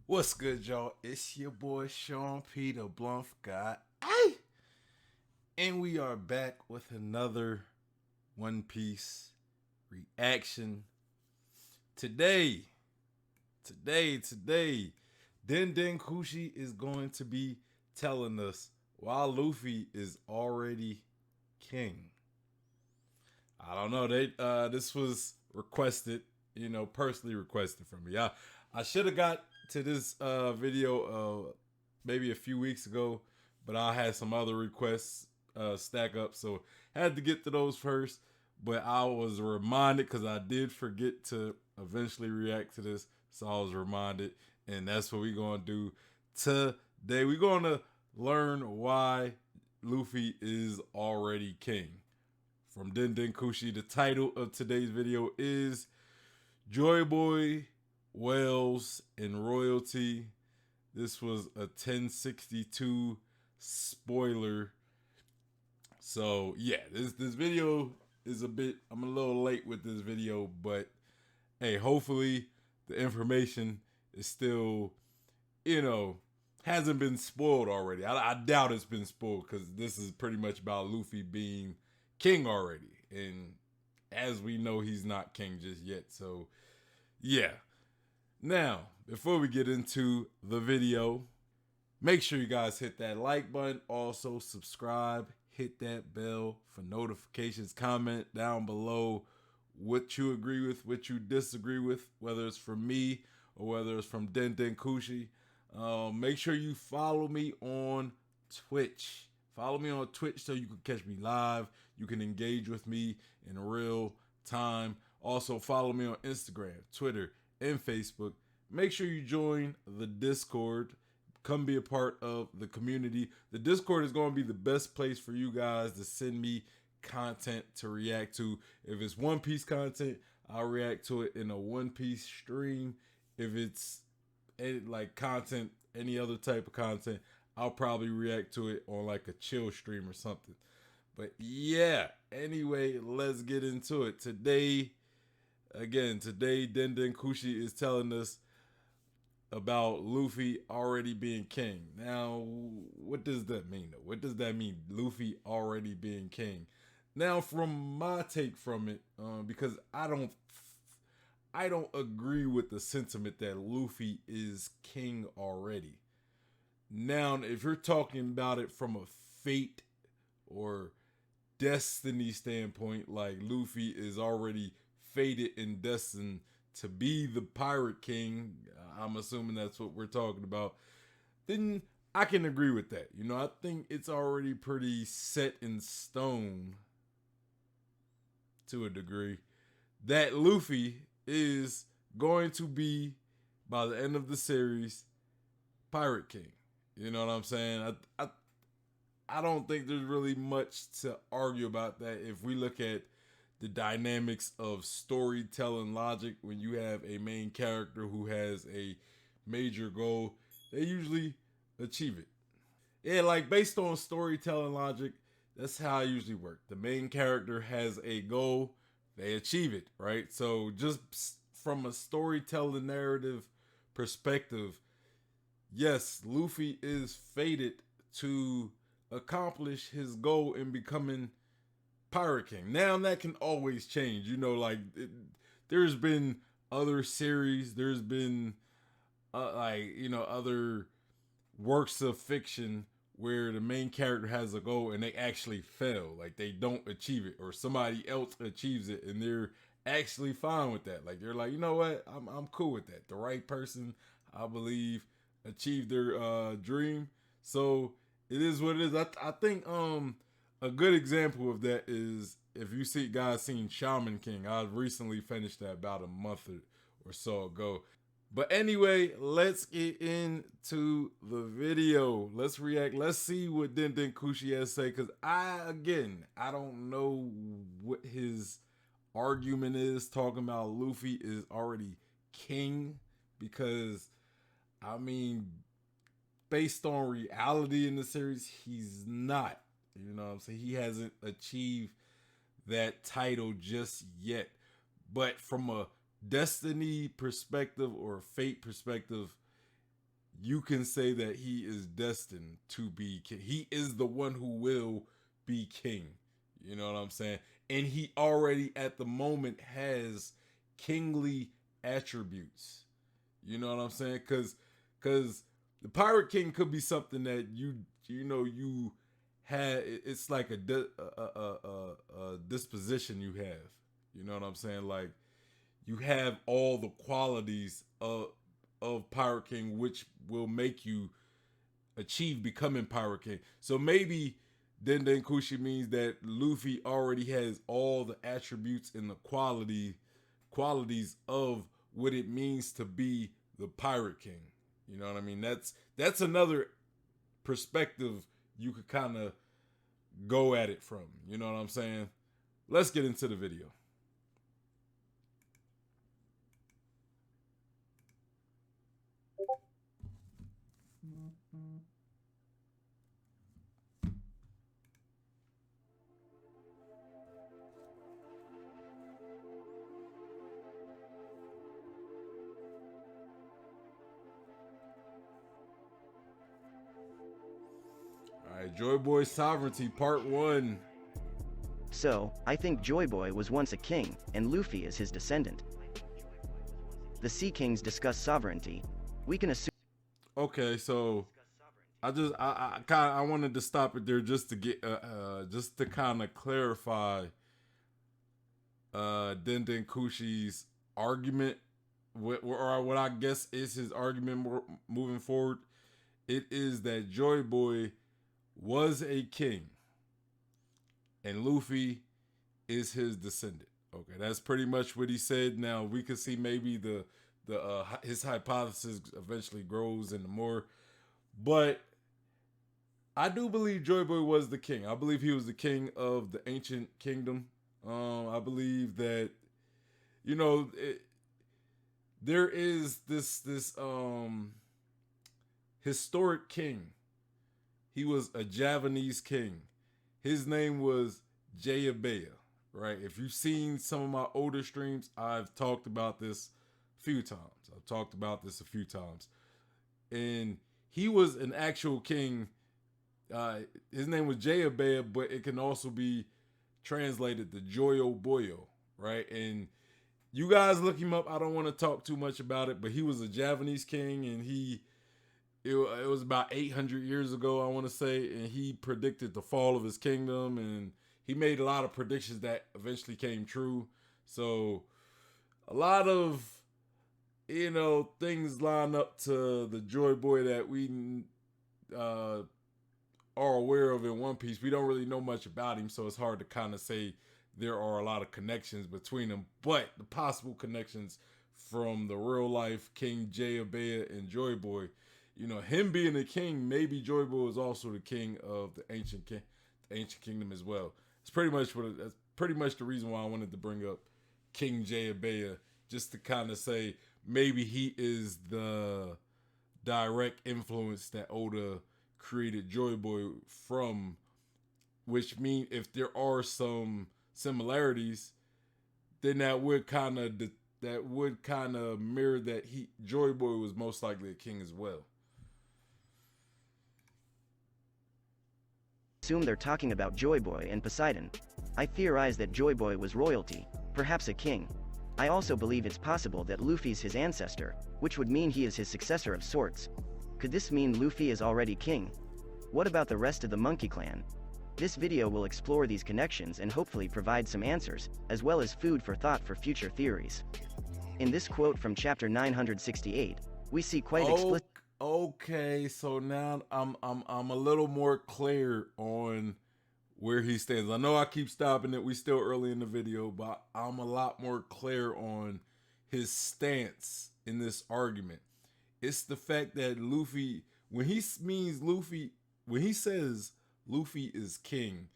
What's good, y'all? It's your boy Sean Peter Blunt guy. Hey! And we are back with another One Piece reaction. Today, today, Den Kushi is going to be telling us why Luffy is already king. I don't know. This was requested, personally requested from me. I should have got to this video maybe a few weeks ago, but I had some other requests stack up, so had to get to those first. But I was reminded because I did forget to eventually react to this, so I was reminded, and that's what we're gonna do today. We're gonna learn why Luffy is already king from Den Kushi. The title of today's video is Joy Boy, Whales, and Royalty. This was a 1062 spoiler. So yeah, this video is I'm a little late with this video, but hey, hopefully the information is still, you know, hasn't been spoiled already. I doubt it's been spoiled because this is pretty much about Luffy being king already. And as we know, he's not king just yet. So yeah. Now, before we get into the video, make sure you guys hit that like button. Also, subscribe, hit that bell for notifications. Comment down below what you agree with, what you disagree with, whether it's from me or whether it's from Den Kushi. Make sure you follow me on Twitch. Follow me on Twitch so you can catch me live. You can engage with me in real time. Also, follow me on Instagram, Twitter, and Facebook. Make sure you join the Discord. Come be a part of the community. The Discord is going to be the best place for you guys to send me content to react to. If it's One Piece content, I'll react to it in a One Piece stream. If it's like content, any other type of content, I'll probably react to it on like a chill stream or something. But yeah, anyway, let's get into it. Today, Den Kushi is telling us about Luffy already being king. Now, what does that mean though? What does that mean, Luffy already being king? Now, from my take from it, because I don't agree with the sentiment that Luffy is king already. Now, if you're talking about it from a fate or destiny standpoint, like Luffy is already fated and destined to be the Pirate King, I'm assuming that's what we're talking about, then I can agree with that. I think it's already pretty set in stone to a degree that Luffy is going to be, by the end of the series, Pirate King. You know what I'm saying? I don't think there's really much to argue about that if we look at the dynamics of storytelling logic. When you have a main character who has a major goal, they usually achieve it. Yeah, like based on storytelling logic, that's how I usually work. The main character has a goal, they achieve it, right? So just from a storytelling narrative perspective, yes, Luffy is fated to accomplish his goal in becoming Pirate King. Now that can always change. There's been other series, there's been other works of fiction where the main character has a goal and they actually fail, like they don't achieve it, or somebody else achieves it and they're actually fine with that. Like they're like, you know what, I'm cool with that. The right person, I believe, achieved their dream. So it is what it is. I think a good example of that is if you see guys seen Shaman King. I recently finished that about a month or so ago. But anyway, let's get into the video. Let's react. Let's see what Den Kushi has to say. Because I don't know what his argument is talking about Luffy is already king. Because, I mean, based on reality in the series, he's not. You know what I'm saying? He hasn't achieved that title just yet. But from a destiny perspective or fate perspective, you can say that he is destined to be king. He is the one who will be king. You know what I'm saying? And he already at the moment has kingly attributes. You know what I'm saying? Cuz the Pirate King could be something that you had. It's like a disposition you have. You know what I'm saying? Like you have all the qualities of Pirate King, which will make you achieve becoming Pirate King. So maybe Den Kushi means that Luffy already has all the attributes and the qualities of what it means to be the Pirate King. You know what I mean? That's another perspective you could kind of go at it from. You know what I'm saying? Let's get into the video. All right, Joy Boy Sovereignty Part 1. So, I think Joy Boy was once a king, and Luffy is his descendant. The Sea Kings discuss sovereignty. We can assume. Okay, so I wanted to stop it there just to get just to kind of clarify Den Kushi's argument, or what I guess is his argument moving forward. It is that Joy Boy was a king, and Luffy is his descendant. Okay, that's pretty much what he said. Now we could see maybe the his hypothesis eventually grows into more, but I do believe Joy Boy was the king. I believe he was the king of the ancient kingdom. I believe that there is this historic king. He was a Javanese king. His name was Jayabaya, right? If you've seen some of my older streams, I've talked about this a few times. And he was an actual king. His name was Jayabaya, but it can also be translated to Joyo Boyo, right? And you guys look him up. I don't want to talk too much about it, but he was a Javanese king, and it was about 800 years ago, I want to say, and he predicted the fall of his kingdom, and he made a lot of predictions that eventually came true. So a lot of things line up to the Joy Boy that we are aware of in One Piece. We don't really know much about him, so it's hard to kind of say there are a lot of connections between them. But the possible connections from the real life King Jayabaya and Joy Boy, him being the king, maybe Joy Boy is also the king of the ancient kingdom as well. That's pretty much the reason why I wanted to bring up King Jayabaya, just to kind of say maybe he is the direct influence that Oda created Joy Boy from, which means if there are some similarities, then that would kind of mirror that Joy Boy was most likely a king as well. Assume they're talking about Joy Boy and Poseidon. I theorize that Joy Boy was royalty, perhaps a king. I also believe it's possible that Luffy's his ancestor, which would mean he is his successor of sorts. Could this mean Luffy is already king? What about the rest of the Monkey Clan? This video will explore these connections and hopefully provide some answers, as well as food for thought for future theories. In this quote from chapter 968, we see quite explicit. Okay, so now I'm a little more clear on where he stands. I know I keep stopping it. We still early in the video, but I'm a lot more clear on his stance in this argument. It's the fact that Luffy, when he says Luffy is king,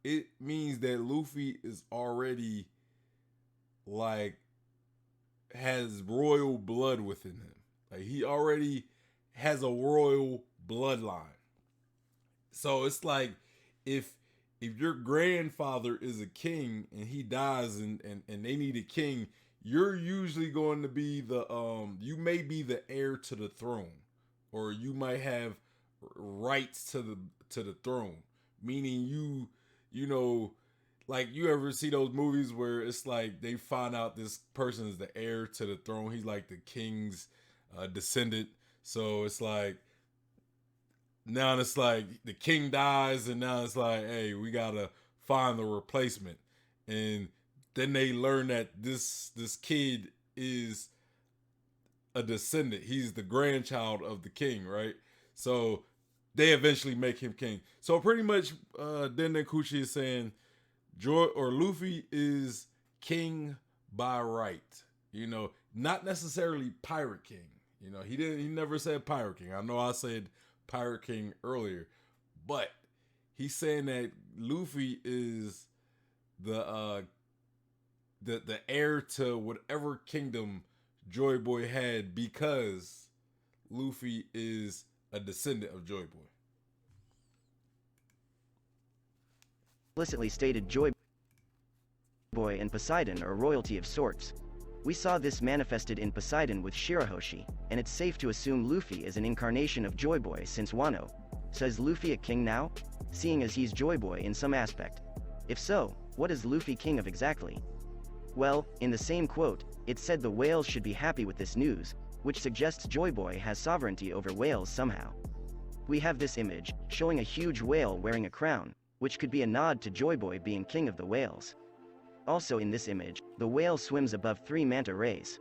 it means that Luffy is already has royal blood within him. Like he already has a royal bloodline. So it's like if your grandfather is a king and he dies and they need a king, you're usually going to be you may be the heir to the throne. or you might have rights to the throne, meaning you know, like you ever see those movies where it's like they find out this person is the heir to the throne. He's like the king's descendant. So it's like now it's like the king dies, and now it's like, hey, we gotta find the replacement. And then they learn that this kid is a descendant. He's the grandchild of the king, right? So they eventually make him king. So pretty much, Denkuchi is saying Joy or Luffy is king by right. You know, not necessarily pirate king. You know, he never said pirate king. I know I said pirate king earlier, but he's saying that Luffy is the heir to whatever kingdom Joy Boy had, because Luffy is a descendant of Joy Boy. Explicitly stated Joy Boy and Poseidon are royalty of sorts. We saw this manifested in Poseidon with Shirahoshi, and it's safe to assume Luffy is an incarnation of Joy Boy since Wano. So is Luffy a king now, seeing as he's Joy Boy in some aspect? If so, what is Luffy king of exactly? Well, in the same quote, it said the whales should be happy with this news, which suggests Joy Boy has sovereignty over whales somehow. We have this image, showing a huge whale wearing a crown, which could be a nod to Joy Boy being king of the whales. Also in this image, the whale swims above 3 manta rays.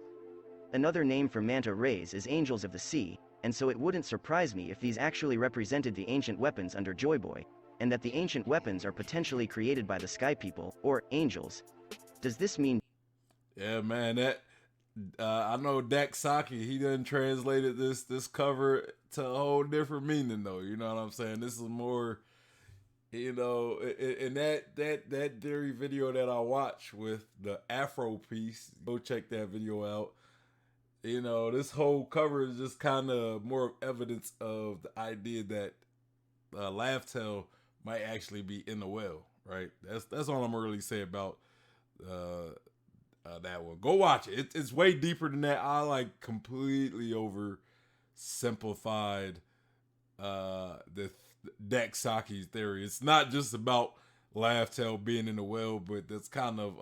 Another name for manta rays is angels of the sea, and so it wouldn't surprise me if these actually represented the ancient weapons under Joy Boy, and that the ancient weapons are potentially created by the Sky People, or angels. Does this mean... Yeah, man, that I know Dak Saki, he done translated this cover to a whole different meaning though. You know what I'm saying? This is more, you know, and that theory video that I watched with the Afro piece, go check that video out. You know, this whole cover is just kind of more evidence of the idea that Laugh Tale might actually be in the well, right? That's all I'm gonna really say about that one. Go watch it. It's way deeper than that. I like completely over simplified the Dak Saki's theory. It's not just about Laugh Tale being in the well, but that's kind of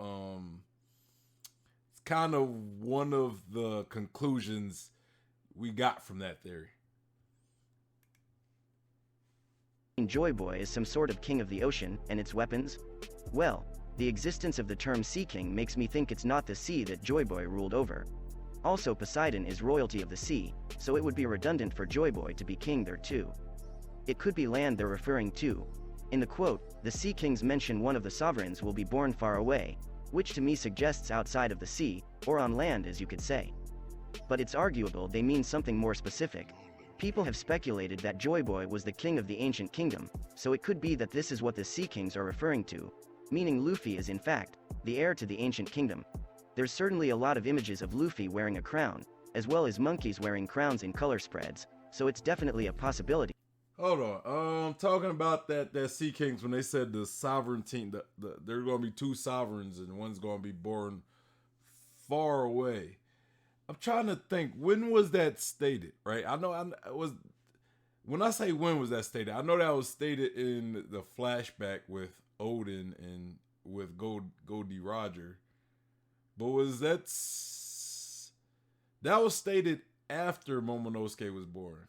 one of the conclusions we got from that theory. Joy Boy is some sort of king of the ocean and its weapons? Well, the existence of the term Sea King makes me think it's not the sea that Joy Boy ruled over. Also, Poseidon is royalty of the sea, so it would be redundant for Joy Boy to be king there too. It could be land they're referring to. In the quote, the Sea Kings mention one of the sovereigns will be born far away, which to me suggests outside of the sea, or on land as you could say. But it's arguable they mean something more specific. People have speculated that Joy Boy was the king of the ancient kingdom, so it could be that this is what the Sea Kings are referring to, meaning Luffy is in fact the heir to the ancient kingdom. There's certainly a lot of images of Luffy wearing a crown, as well as monkeys wearing crowns in color spreads, so it's definitely a possibility. Hold on, talking about that Sea Kings, when they said the sovereignty, there are going to be 2 sovereigns and one's going to be born far away. I'm trying to think, when was that stated, right? When I say when was that stated, I know that was stated in the flashback with Odin and with Goldie Roger. But that was stated after Momonosuke was born.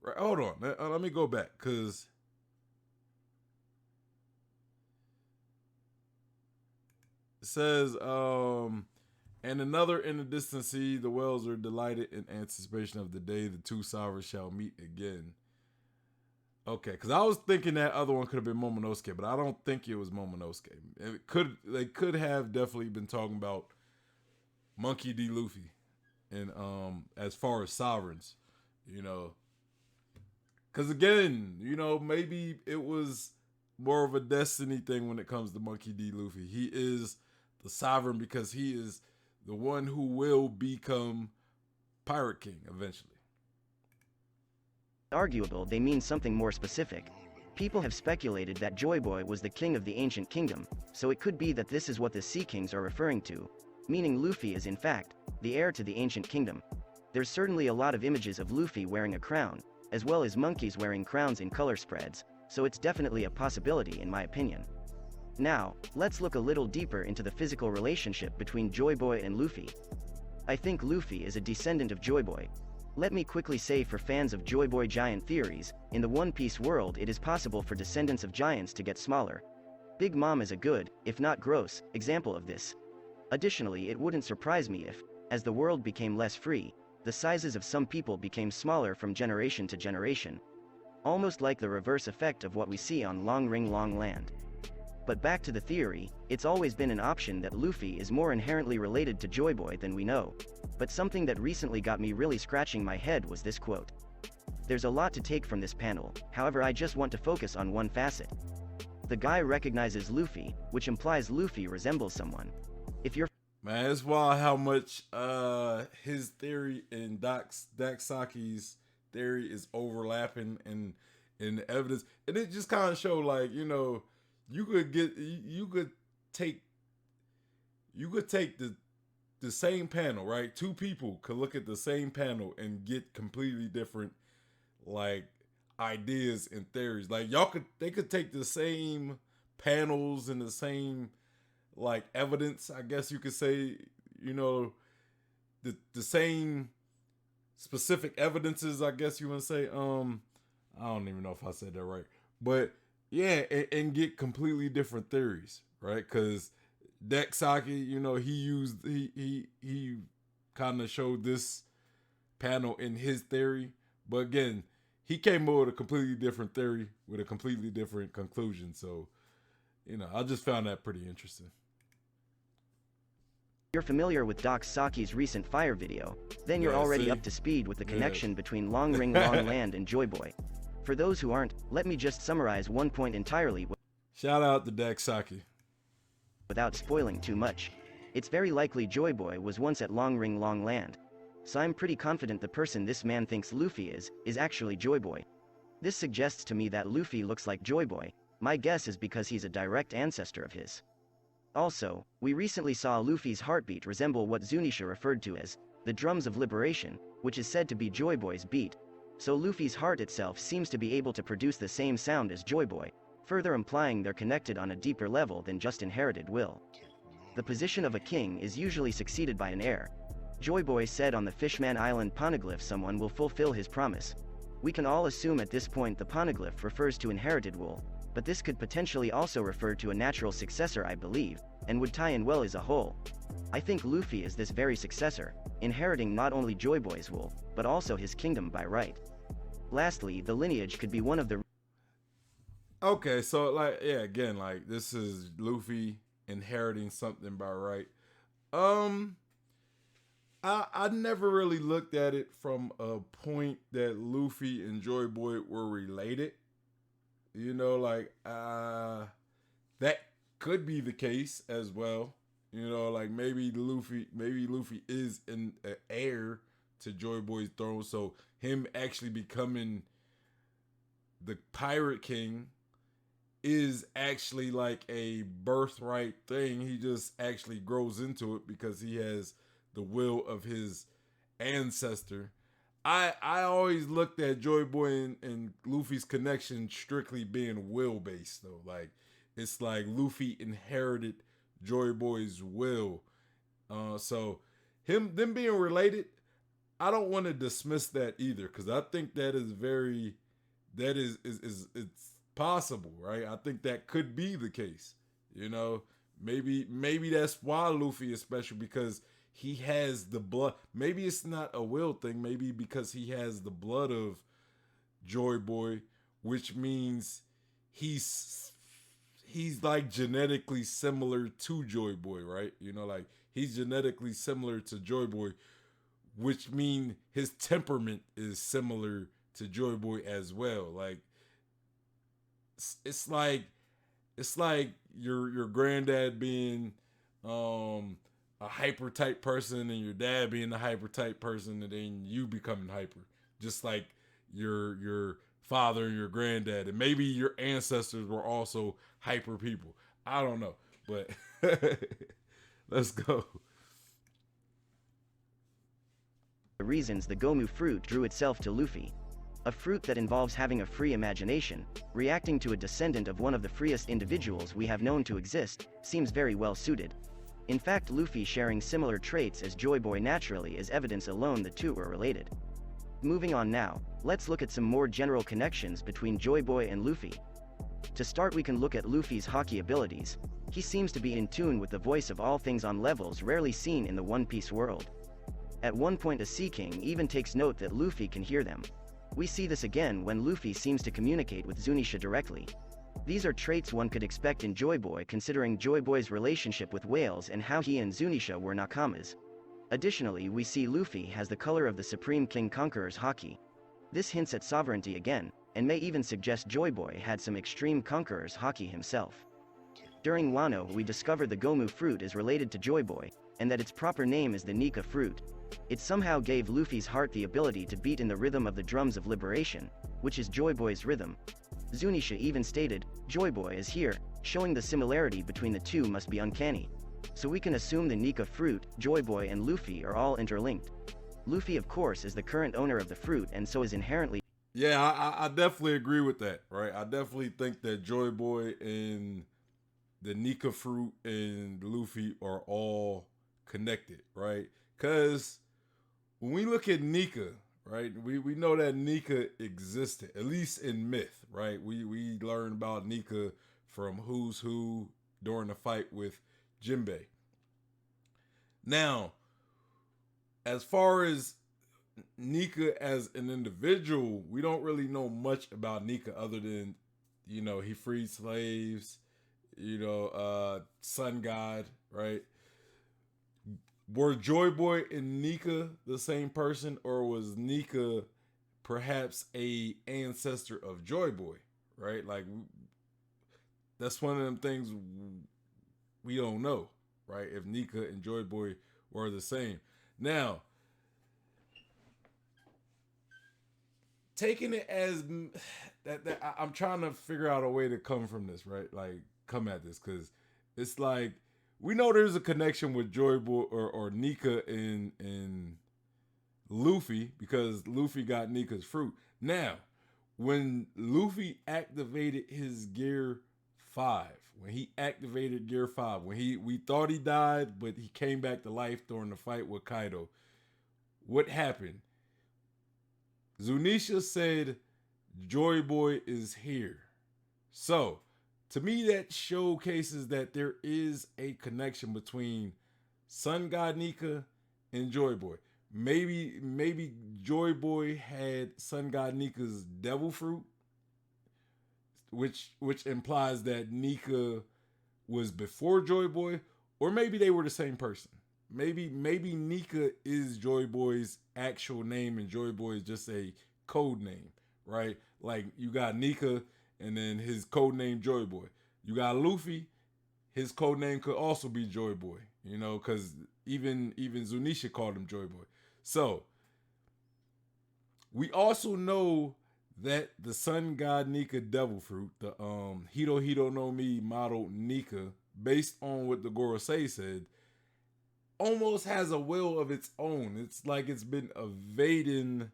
Right, hold on. Let me go back, because it says, and another in the distant sea, the whales are delighted in anticipation of the day the 2 sovereigns shall meet again. Okay, because I was thinking that other one could have been Momonosuke, but I don't think it was Momonosuke. They could have definitely been talking about Monkey D. Luffy, and as far as sovereigns, you know. Because again, you know, maybe it was more of a destiny thing when it comes to Monkey D. Luffy. He is the sovereign because he is the one who will become Pirate King eventually. Arguable they mean something more specific. People have speculated that Joy Boy was the king of the ancient kingdom, so it could be that this is what the Sea Kings are referring to, meaning Luffy is in fact the heir to the ancient kingdom. There's certainly a lot of images of Luffy wearing a crown, as well as monkeys wearing crowns in color spreads, so it's definitely a possibility in my opinion. Now, let's look a little deeper into the physical relationship between Joy Boy and Luffy. I think Luffy is a descendant of Joy Boy. Let me quickly say, for fans of Joy Boy giant theories, in the One Piece world it is possible for descendants of giants to get smaller. Big Mom is a good, if not gross, example of this. Additionally, it wouldn't surprise me if, as the world became less free, the sizes of some people became smaller from generation to generation. Almost like the reverse effect of what we see on Long Ring Long Land. But back to the theory, it's always been an option that Luffy is more inherently related to Joy Boy than we know. But something that recently got me really scratching my head was this quote. There's a lot to take from this panel, however I just want to focus on one facet. The guy recognizes Luffy, which implies Luffy resembles someone. If you're Man, it's wild how much his theory and Saki's theory is overlapping in the evidence. And it just kind of showed, like, you know, you could take the same panel, right? Two people could look at the same panel and get completely different, like, ideas and theories. Like, they could take the same panels and the same, like, evidence, I guess you could say, you know, the same specific evidences, I guess you would say. I don't even know if I said that right, but yeah, and get completely different theories, right? Because Saki, you know, he kind of showed this panel in his theory, but again, he came up with a completely different theory with a completely different conclusion. So, you know, I just found that pretty interesting. You're familiar with Doc Saki's recent fire video, then you're already up to speed with the connection between Long Ring Long Land and Joy Boy. For those who aren't, let me just summarize one point entirely. Shout out to Doc Saki. Without spoiling too much. It's very likely Joy Boy was once at Long Ring Long Land. So I'm pretty confident the person this man thinks Luffy is actually Joy Boy. This suggests to me that Luffy looks like Joy Boy. My guess is because he's a direct ancestor of his. Also, we recently saw Luffy's heartbeat resemble what Zunisha referred to as the drums of liberation, which is said to be Joy Boy's beat. So Luffy's heart itself seems to be able to produce the same sound as Joy Boy, further implying they're connected on a deeper level than just inherited will. The position of a king is usually succeeded by an heir. Joy Boy said on the Fishman Island poneglyph someone will fulfill his promise. We can all assume at this point the poneglyph refers to inherited will, but this could potentially also refer to a natural successor, I believe, and would tie in well as a whole. I think Luffy is this very successor, inheriting not only Joy Boy's will, but also his kingdom by right. Lastly, the lineage could be one of the... Okay, so, like, yeah, again, like, this is Luffy inheriting something by right. I never really looked at it from a point that Luffy and Joy Boy were related. You know, like, that could be the case as well. You know, like, maybe Luffy is an heir to Joy Boy's throne, so him actually becoming the Pirate King is actually like a birthright thing. He just actually grows into it because he has the will of his ancestor. I always looked at Joy Boy and Luffy's connection strictly being will based though. Like, it's like Luffy inherited Joy Boy's will. So them being related, I don't want to dismiss that either, because I think that is it's possible, right? I think that could be the case. You know, maybe that's why Luffy is special, because he has the blood. Maybe it's not a will thing. Maybe because he has the blood of Joy Boy, which means he's like genetically similar to Joy Boy, right? You know, like, he's genetically similar to Joy Boy, which means his temperament is similar to Joy Boy as well. Like, it's like your granddad being a hyper type person and your dad being a hyper type person, and then you becoming hyper, just like your father and your granddad, and maybe your ancestors were also hyper people. I don't know, but let's go. the reasons the Gomu fruit drew itself to Luffy. A fruit that involves having a free imagination, reacting to a descendant of one of the freest individuals we have known to exist, seems very well suited. In fact, Luffy sharing similar traits as Joy Boy naturally is evidence alone the two were related. Moving on now, let's look at some more general connections between Joy Boy and Luffy. To start, we can look at Luffy's Haki abilities. He seems to be in tune with the voice of all things on levels rarely seen in the One Piece world. At one point, a Sea King even takes note that Luffy can hear them. We see this again when Luffy seems to communicate with Zunisha directly. These are traits one could expect in Joy Boy, considering Joy Boy's relationship with whales and how he and Zunisha were nakamas. Additionally, we see Luffy has the color of the Supreme King Conqueror's Haki. This hints at sovereignty again, and may even suggest Joy Boy had some extreme Conqueror's Haki himself. During Wano, we discovered the Gomu fruit is related to Joy Boy, and that its proper name is the Nika fruit. It somehow gave Luffy's heart the ability to beat in the rhythm of the drums of liberation, which is Joy Boy's rhythm. Zunisha even stated, "Joy Boy is here," showing the similarity between the two must be uncanny. So we can assume the Nika fruit, Joy Boy and Luffy are all interlinked. Luffy of course is the current owner of the fruit and so is inherently... Yeah, I definitely agree with that, right? I definitely think that Joy Boy and the Nika fruit and Luffy are all connected, right? Because when we look at Nika, right, we know that Nika existed, at least in myth, right? We learned about Nika from Who's Who during the fight with Jinbei. Now, as far as Nika as an individual, we don't really know much about Nika other than, you know, he freed slaves, you know, sun god, right? Were Joy Boy and Nika the same person, or was Nika perhaps a ancestor of Joy Boy, right? Like, that's one of them things we don't know, right? If Nika and Joy Boy were the same. Now, taking it as that I'm trying to figure out a way to come from this, right? Like, come at this, because it's like, we know there's a connection with Joy Boy or Nika and Luffy, because Luffy got Nika's fruit. Now, when Luffy activated his Gear 5, when he activated Gear 5, when we thought he died, but he came back to life during the fight with Kaido, what happened? Zunisha said, Joy Boy is here. So, to me, that showcases that there is a connection between Sun God Nika and Joy Boy. Maybe Joy Boy had Sun God Nika's devil fruit, which implies that Nika was before Joy Boy, or maybe they were the same person. Maybe Nika is Joy Boy's actual name and Joy Boy is just a code name, right? Like, you got Nika and then his code name Joy Boy. You got Luffy, his code name could also be Joy Boy, you know, because even Zunisha called him Joy Boy. So, we also know that the Sun God Nika Devil Fruit, the Hito Hito no Mi model Nika, based on what the Gorosei said, almost has a will of its own. It's like it's been evading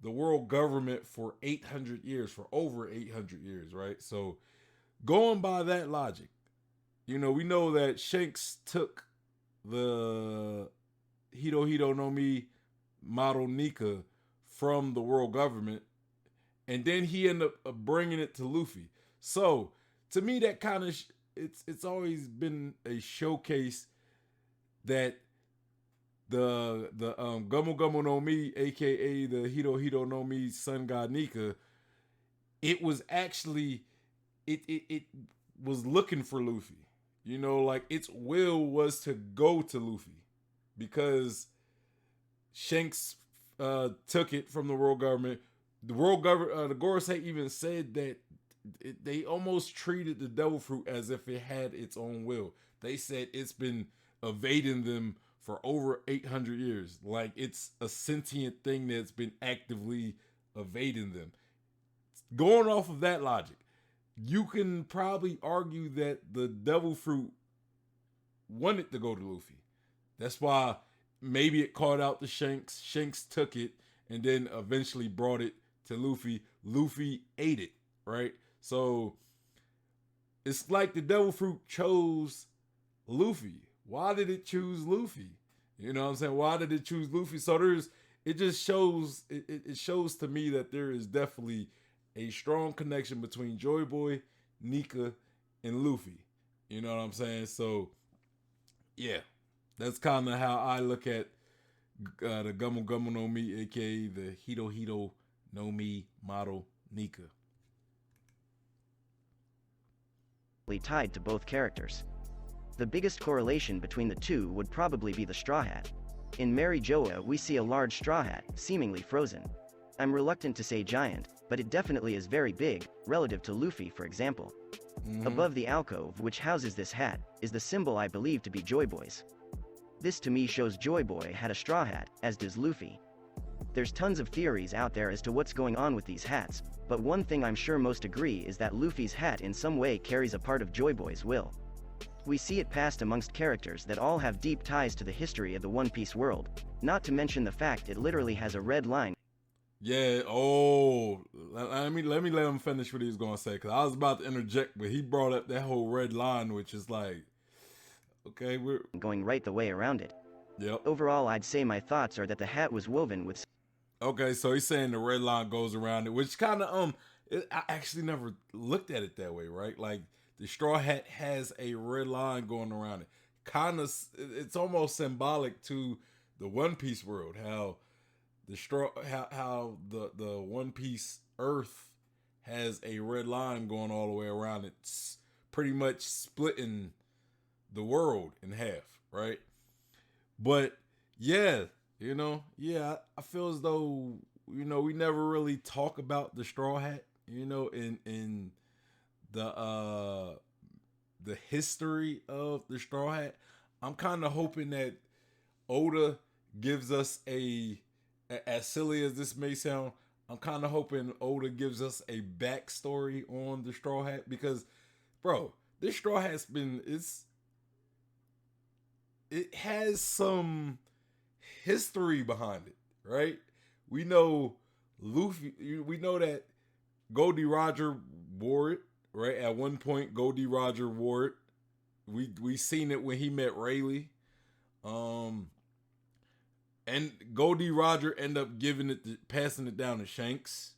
the world government for 800 years, for over 800 years, right? So, going by that logic, you know, we know that Shanks took the Hito Hito no Mi model Nika from the world government, and then he ended up bringing it to Luffy. So, to me, that kind of it's always been a showcase that the Gumu Gumu no Mi, aka the Hito Hito no Mi Sun God Nika, it was actually it was looking for Luffy. You know, like, its will was to go to Luffy because Shanks took it from the world government. The world government, the Gorosei even said that they almost treated the devil fruit as if it had its own will. They said it's been evading them for over 800 years. Like, it's a sentient thing that's been actively evading them. Going off of that logic, you can probably argue that the devil fruit wanted to go to Luffy. That's why maybe it caught out to Shanks. Shanks took it and then eventually brought it to Luffy. Luffy ate it, right? So it's like the devil fruit chose Luffy. Why did it choose Luffy? You know what I'm saying? Why did it choose Luffy? So it just shows, it shows to me that there is definitely a strong connection between Joy Boy, Nika, and Luffy. You know what I'm saying? So, yeah, that's kind of how I look at the Gumu Gumu no Mi, aka the Hito Hito no Mi model Nika. Tied to both characters. The biggest correlation between the two would probably be the Straw Hat. In Mary Joa, we see a large straw hat, seemingly frozen. I'm reluctant to say giant, but it definitely is very big, relative to Luffy, for example. Above the alcove which houses this hat, is the symbol I believe to be Joy Boy's. This to me shows Joy Boy had a straw hat, as does Luffy. There's tons of theories out there as to what's going on with these hats, but one thing I'm sure most agree is that Luffy's hat in some way carries a part of Joy Boy's will. We see it passed amongst characters that all have deep ties to the history of the One Piece world, not to mention the fact it literally has a red line. Yeah, let let him finish what he was going to say, because I was about to interject, but he brought up that whole red line, which is like, okay, we're going right the way around it. Yep. Overall, I'd say my thoughts are that the hat was woven with... Okay, so he's saying the red line goes around it, which kind of, I actually never looked at it that way, right? Like, the straw hat has a red line going around it. Kind of, it's almost symbolic to the One Piece world, how the One Piece Earth has a red line going all the way around it, it's pretty much splitting the world in half, right? But yeah, I feel as though we never really talk about the straw hat, in the history of the straw hat. I'm kind of hoping that Oda gives us as silly as this may sound, I'm kind of hoping Oda gives us a backstory on the straw hat, because, bro, this straw hat's it has some history behind it, right? We know Luffy, we know that Goldie Roger wore it, right? At one point, Goldie Roger wore it. We seen it when he met Rayleigh. And Goldie Roger end up passing it down to Shanks,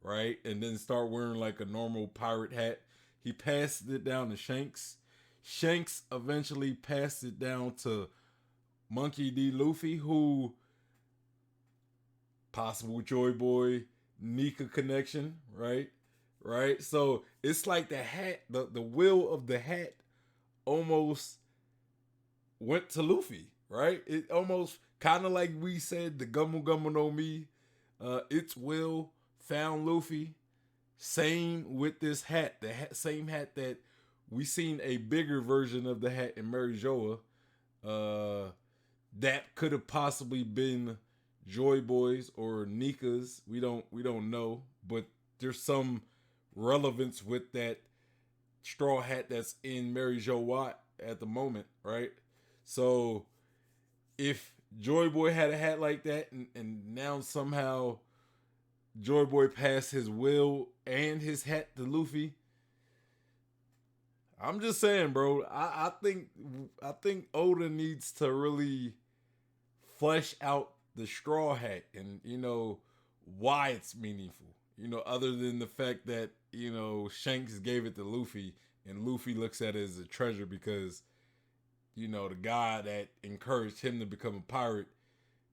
right? And then start wearing like a normal pirate hat. He passed it down to Shanks. Shanks eventually passed it down to Monkey D. Luffy, who possible Joy Boy Nika connection, right? Right? So it's like the hat, the will of the hat almost went to Luffy, right? It almost kind of like we said, the Gumu Gumu no Mi, its will found Luffy. Same with this hat, same hat that we seen a bigger version of the hat in Mary Joa. That could have possibly been Joy Boy's or Nika's. We don't know, but there's some relevance with that straw hat that's in Mary Jo Watt at the moment, right? So if Joy Boy had a hat like that, and now somehow Joy Boy passed his will and his hat to Luffy, I'm just saying, bro. I think Oda needs to really flesh out the straw hat and why it's meaningful. Other than the fact that Shanks gave it to Luffy and Luffy looks at it as a treasure because the guy that encouraged him to become a pirate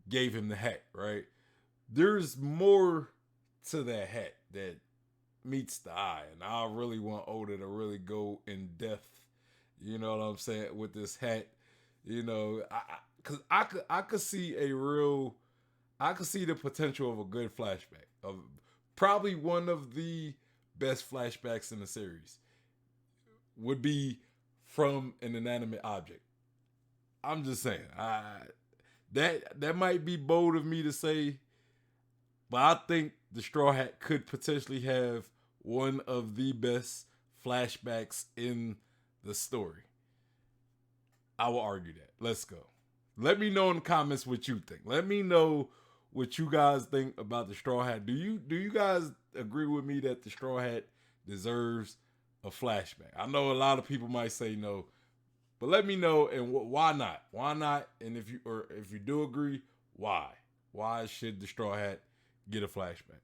gave him the hat, right? There's more to that hat that meets the eye, and I really want Oda to really go in depth, you know what I'm saying, with this hat. Cause I could see the potential of a good flashback, of probably one of the best flashbacks in the series would be from an inanimate object. I'm just saying, that might be bold of me to say, but I think the Straw Hat could potentially have one of the best flashbacks in the story. I will argue that. Let's go. Let me know in the comments what you think. Let me know what you guys think about the Straw Hat. Do you guys agree with me that the Straw Hat deserves a flashback? I know a lot of people might say no, but let me know, and why not? Why not? And if you do agree, why? Why should the Straw Hat get a flashback?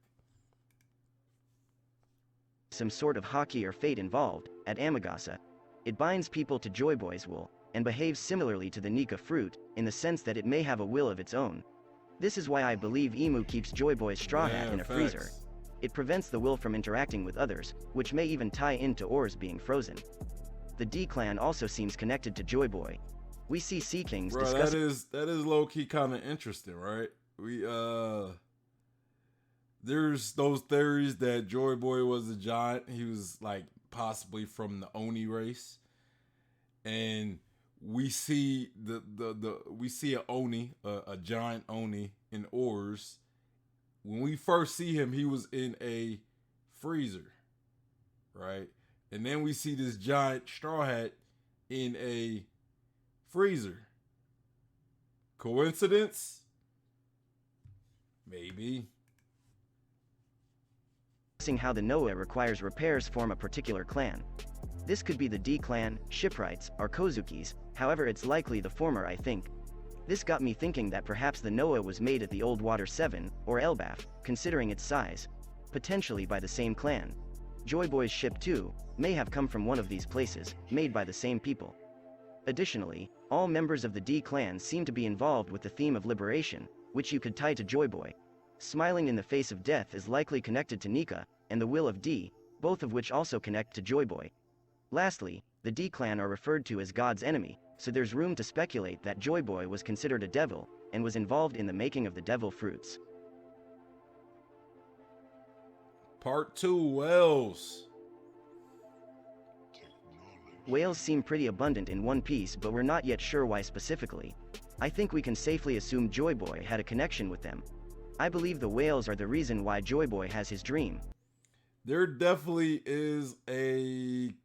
Some sort of Haki or fate involved. At Amagasa, it binds people to Joy Boy's wool, and behaves similarly to the Nika fruit, in the sense that it may have a will of its own. This is why I believe Imu keeps Joy Boy's straw hat in a freezer. It prevents the will from interacting with others, which may even tie into ores being frozen. The D clan also seems connected to Joy Boy. We see Sea Kings discuss. That is low key kind of interesting, right? There's those theories that Joy Boy was a giant. He was like possibly from the Oni race, and we see we see a Oni, a giant Oni in ores. When we first see him, he was in a freezer, right? And then we see this giant Straw Hat in a freezer. Coincidence? Maybe. How the Noah requires repairs form a particular clan. This could be the D clan, Shipwrights, or Kozukis, however it's likely the former I think. This got me thinking that perhaps the Noah was made at the Old Water 7, or Elbaf, considering its size. Potentially by the same clan. Joy Boy's ship too, may have come from one of these places, made by the same people. Additionally, all members of the D clan seem to be involved with the theme of liberation, which you could tie to Joy Boy. Smiling in the face of death is likely connected to Nika, and the will of D, both of which also connect to Joy Boy. Lastly, the D clan are referred to as God's enemy, so there's room to speculate that Joy Boy was considered a devil, and was involved in the making of the devil fruits. Part 2, whales. Whales seem pretty abundant in One Piece, but we're not yet sure why specifically. I think we can safely assume Joy Boy had a connection with them. I believe the whales are the reason why Joy Boy has his dream. There definitely is a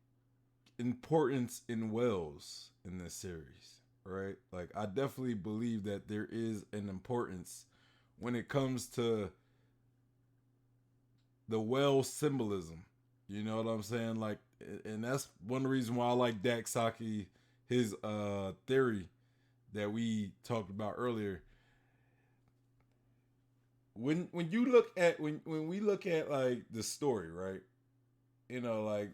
importance in whales in this series, right? Like, I definitely believe that there is an importance when it comes to the whale symbolism. You know what I'm saying? Like, and that's one reason why I like Dak Saki, his theory that we talked about earlier. When you look at when we look at like the story, right? You know, like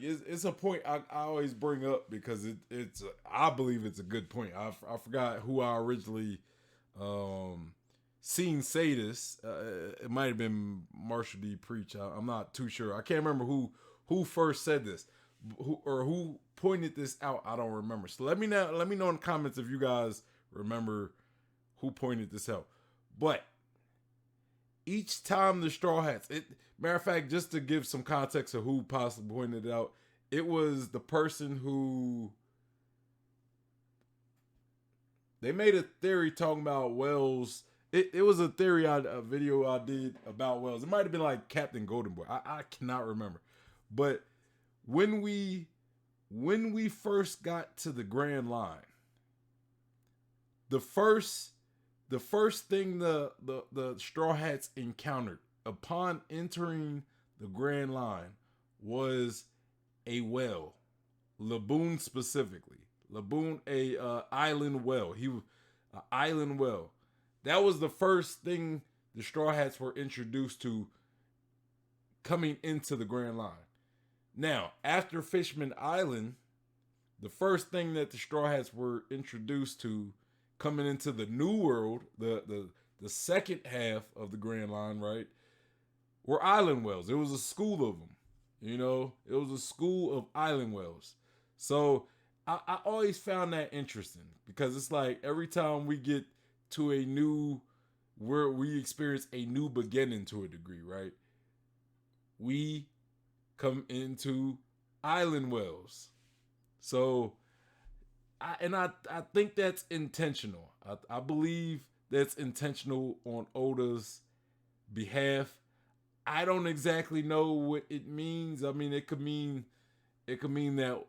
it's a point I always bring up because it's I believe it's a good point. I forgot who I originally seen say this. It might have been Marshall D. Preach. I'm not too sure. I can't remember who first said this, who pointed this out. I don't remember. So let me know in the comments if you guys remember who pointed this out. But each time the Straw Hats, matter of fact, just to give some context of who possibly pointed it out, it was the person who they made a theory talking about whales. It was a theory, a video I did about whales. It might have been like Captain Golden Boy. I cannot remember. But when we first got to the Grand Line, the first thing the Straw Hats encountered upon entering the Grand Line was a whale, Laboon specifically. Laboon, a island whale. He was an island whale. That was the first thing the Straw Hats were introduced to coming into the Grand Line. Now, after Fishman Island, the first thing that the Straw Hats were introduced to coming into the New World, the second half of the Grand Line, right, were island whales. It was a school of them. You know, it was a school of island whales. So I always found that interesting because it's like every time we get to a new, where we experience a new beginning to a degree, right? We come into island whales. So I think that's intentional. I believe that's intentional on Oda's behalf. I don't exactly know what it means. I mean, it could mean that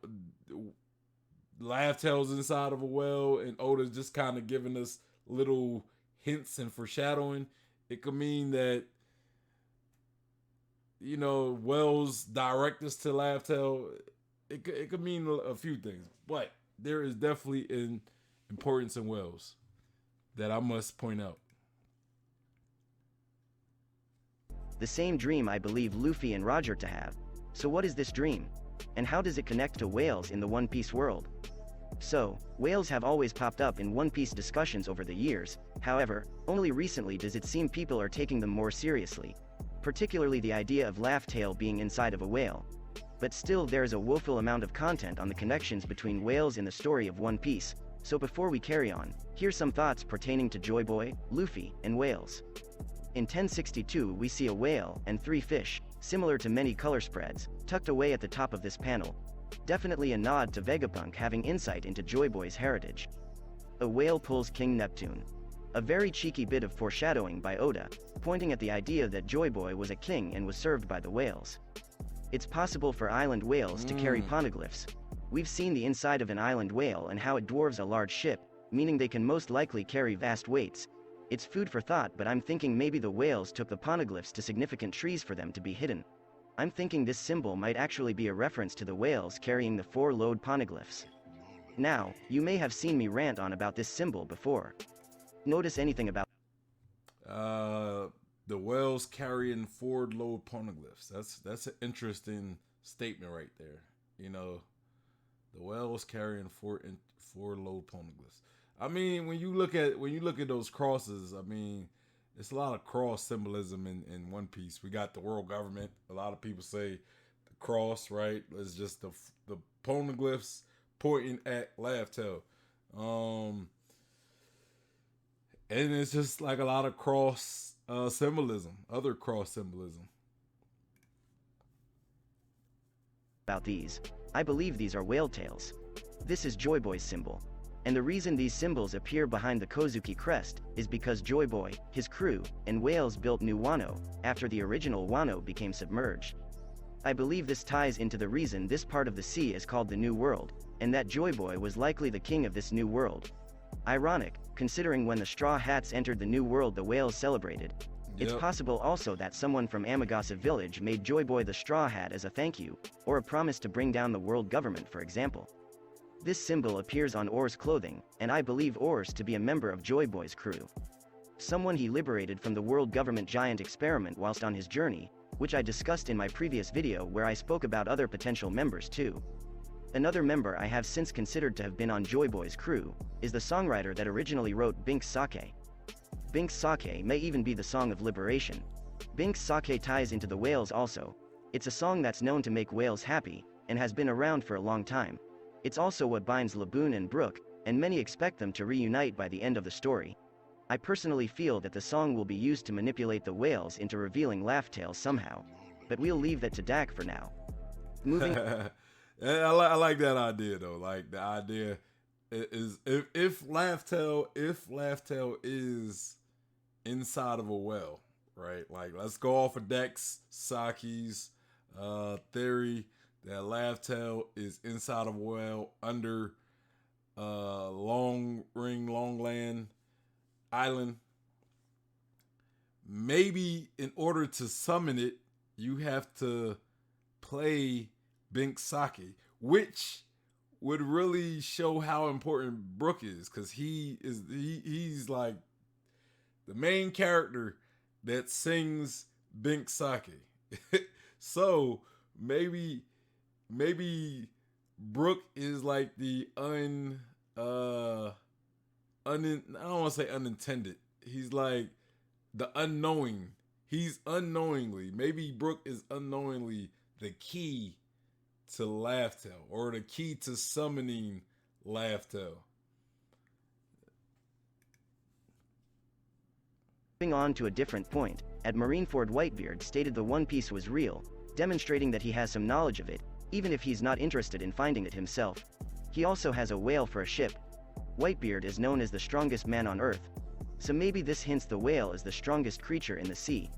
Laugh-Tale's inside of a well, and Oda's just kind of giving us little hints and foreshadowing. It could mean that, Wells direct us to Laugh-Tale. It could mean a few things, but there is definitely an importance in Wells that I must point out. The same dream I believe Luffy and Roger to have. So what is this dream? And how does it connect to whales in the One Piece world? So, whales have always popped up in One Piece discussions over the years, however, only recently does it seem people are taking them more seriously. Particularly the idea of Laugh-Tale being inside of a whale. But still there is a woeful amount of content on the connections between whales in the story of One Piece, so before we carry on, here's some thoughts pertaining to Joy Boy, Luffy, and whales. In 1062 we see a whale and 3 fish, similar to many color spreads, tucked away at the top of this panel. Definitely a nod to Vegapunk having insight into Joy Boy's heritage. A whale pulls King Neptune. A very cheeky bit of foreshadowing by Oda, pointing at the idea that Joy Boy was a king and was served by the whales. It's possible for island whales to carry poneglyphs. We've seen the inside of an island whale and how it dwarves a large ship, meaning they can most likely carry vast weights. It's food for thought, but I'm thinking maybe the whales took the poneglyphs to significant trees for them to be hidden. I'm thinking this symbol might actually be a reference to the whales carrying the 4 lode poneglyphs. Now, you may have seen me rant on about this symbol before. Notice anything about the whales carrying 4 lode poneglyphs. That's an interesting statement right there. The whales carrying 4 lode poneglyphs. I mean, when you look at those crosses, I mean, it's a lot of cross symbolism in One Piece. We got the world government. A lot of people say the cross, right? It's just the poneglyphs pointing at Laugh-Tale. And it's just like a lot of cross symbolism, other cross symbolism. About these, I believe these are whale tails. This is Joy Boy's symbol. And the reason these symbols appear behind the Kozuki crest is because Joy Boy, his crew, and whales built New Wano after the original Wano became submerged. I believe this ties into the reason this part of the sea is called the New World, and that Joy Boy was likely the king of this new world. Ironic, considering when the Straw Hats entered the New World the whales celebrated. It's possible also that someone from Amagasa Village made Joy Boy the Straw Hat as a thank you, or a promise to bring down the world government, for example. This symbol appears on Oar's clothing, and I believe Oars to be a member of Joy Boy's crew. Someone he liberated from the world government giant experiment whilst on his journey, which I discussed in my previous video where I spoke about other potential members too. Another member I have since considered to have been on Joy Boy's crew, is the songwriter that originally wrote Binks Sake. Binks Sake may even be the song of liberation. Binks Sake ties into the whales also. It's a song that's known to make whales happy, and has been around for a long time. It's also what binds Laboon and Brook, and many expect them to reunite by the end of the story. I personally feel that the song will be used to manipulate the whales into revealing Laugh-Tale somehow. But we'll leave that to Dak for now. Moving I like that idea though. Like the idea is if Laugh-Tale is inside of a well, right? Like let's go off of Dex Saki's theory that Laugh-Tale is inside of a well under Longland Island. Maybe in order to summon it, you have to play Binks Sake, which would really show how important Brook is, because he's like the main character that sings Binks Sake. So maybe Brook is like the I don't want to say unintended. He's like the unknowing. He's unknowingly. Maybe Brook is unknowingly the key to Laugh-Tale, or the key to summoning Laugh-Tale. Moving on to a different point, at Marineford Whitebeard stated the One Piece was real, demonstrating that he has some knowledge of it, even if he's not interested in finding it himself. He also has a whale for a ship. Whitebeard is known as the strongest man on Earth, so maybe this hints the whale is the strongest creature in the sea,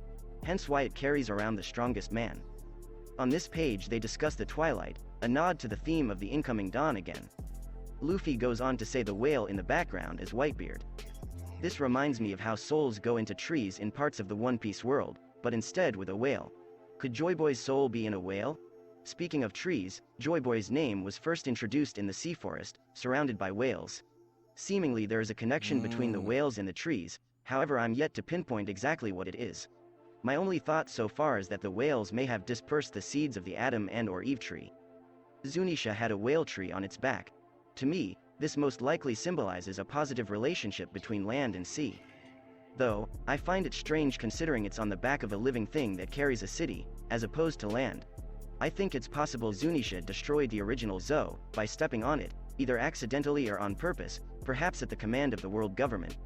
hence why it carries around the strongest man. On this page they discuss the twilight, a nod to the theme of the incoming dawn again. Luffy goes on to say the whale in the background is Whitebeard. This reminds me of how souls go into trees in parts of the One Piece world, but instead with a whale. Could Joy Boy's soul be in a whale? Speaking of trees, Joy Boy's name was first introduced in the sea forest, surrounded by whales. Seemingly there is a connection between the whales and the trees, however I'm yet to pinpoint exactly what it is. My only thought so far is that the whales may have dispersed the seeds of the Adam and or Eve tree. Zunisha had a whale tree on its back. To me, this most likely symbolizes a positive relationship between land and sea. Though, I find it strange considering it's on the back of a living thing that carries a city, as opposed to land. I think it's possible Zunisha destroyed the original Zou by stepping on it, either accidentally or on purpose, perhaps at the command of the world government.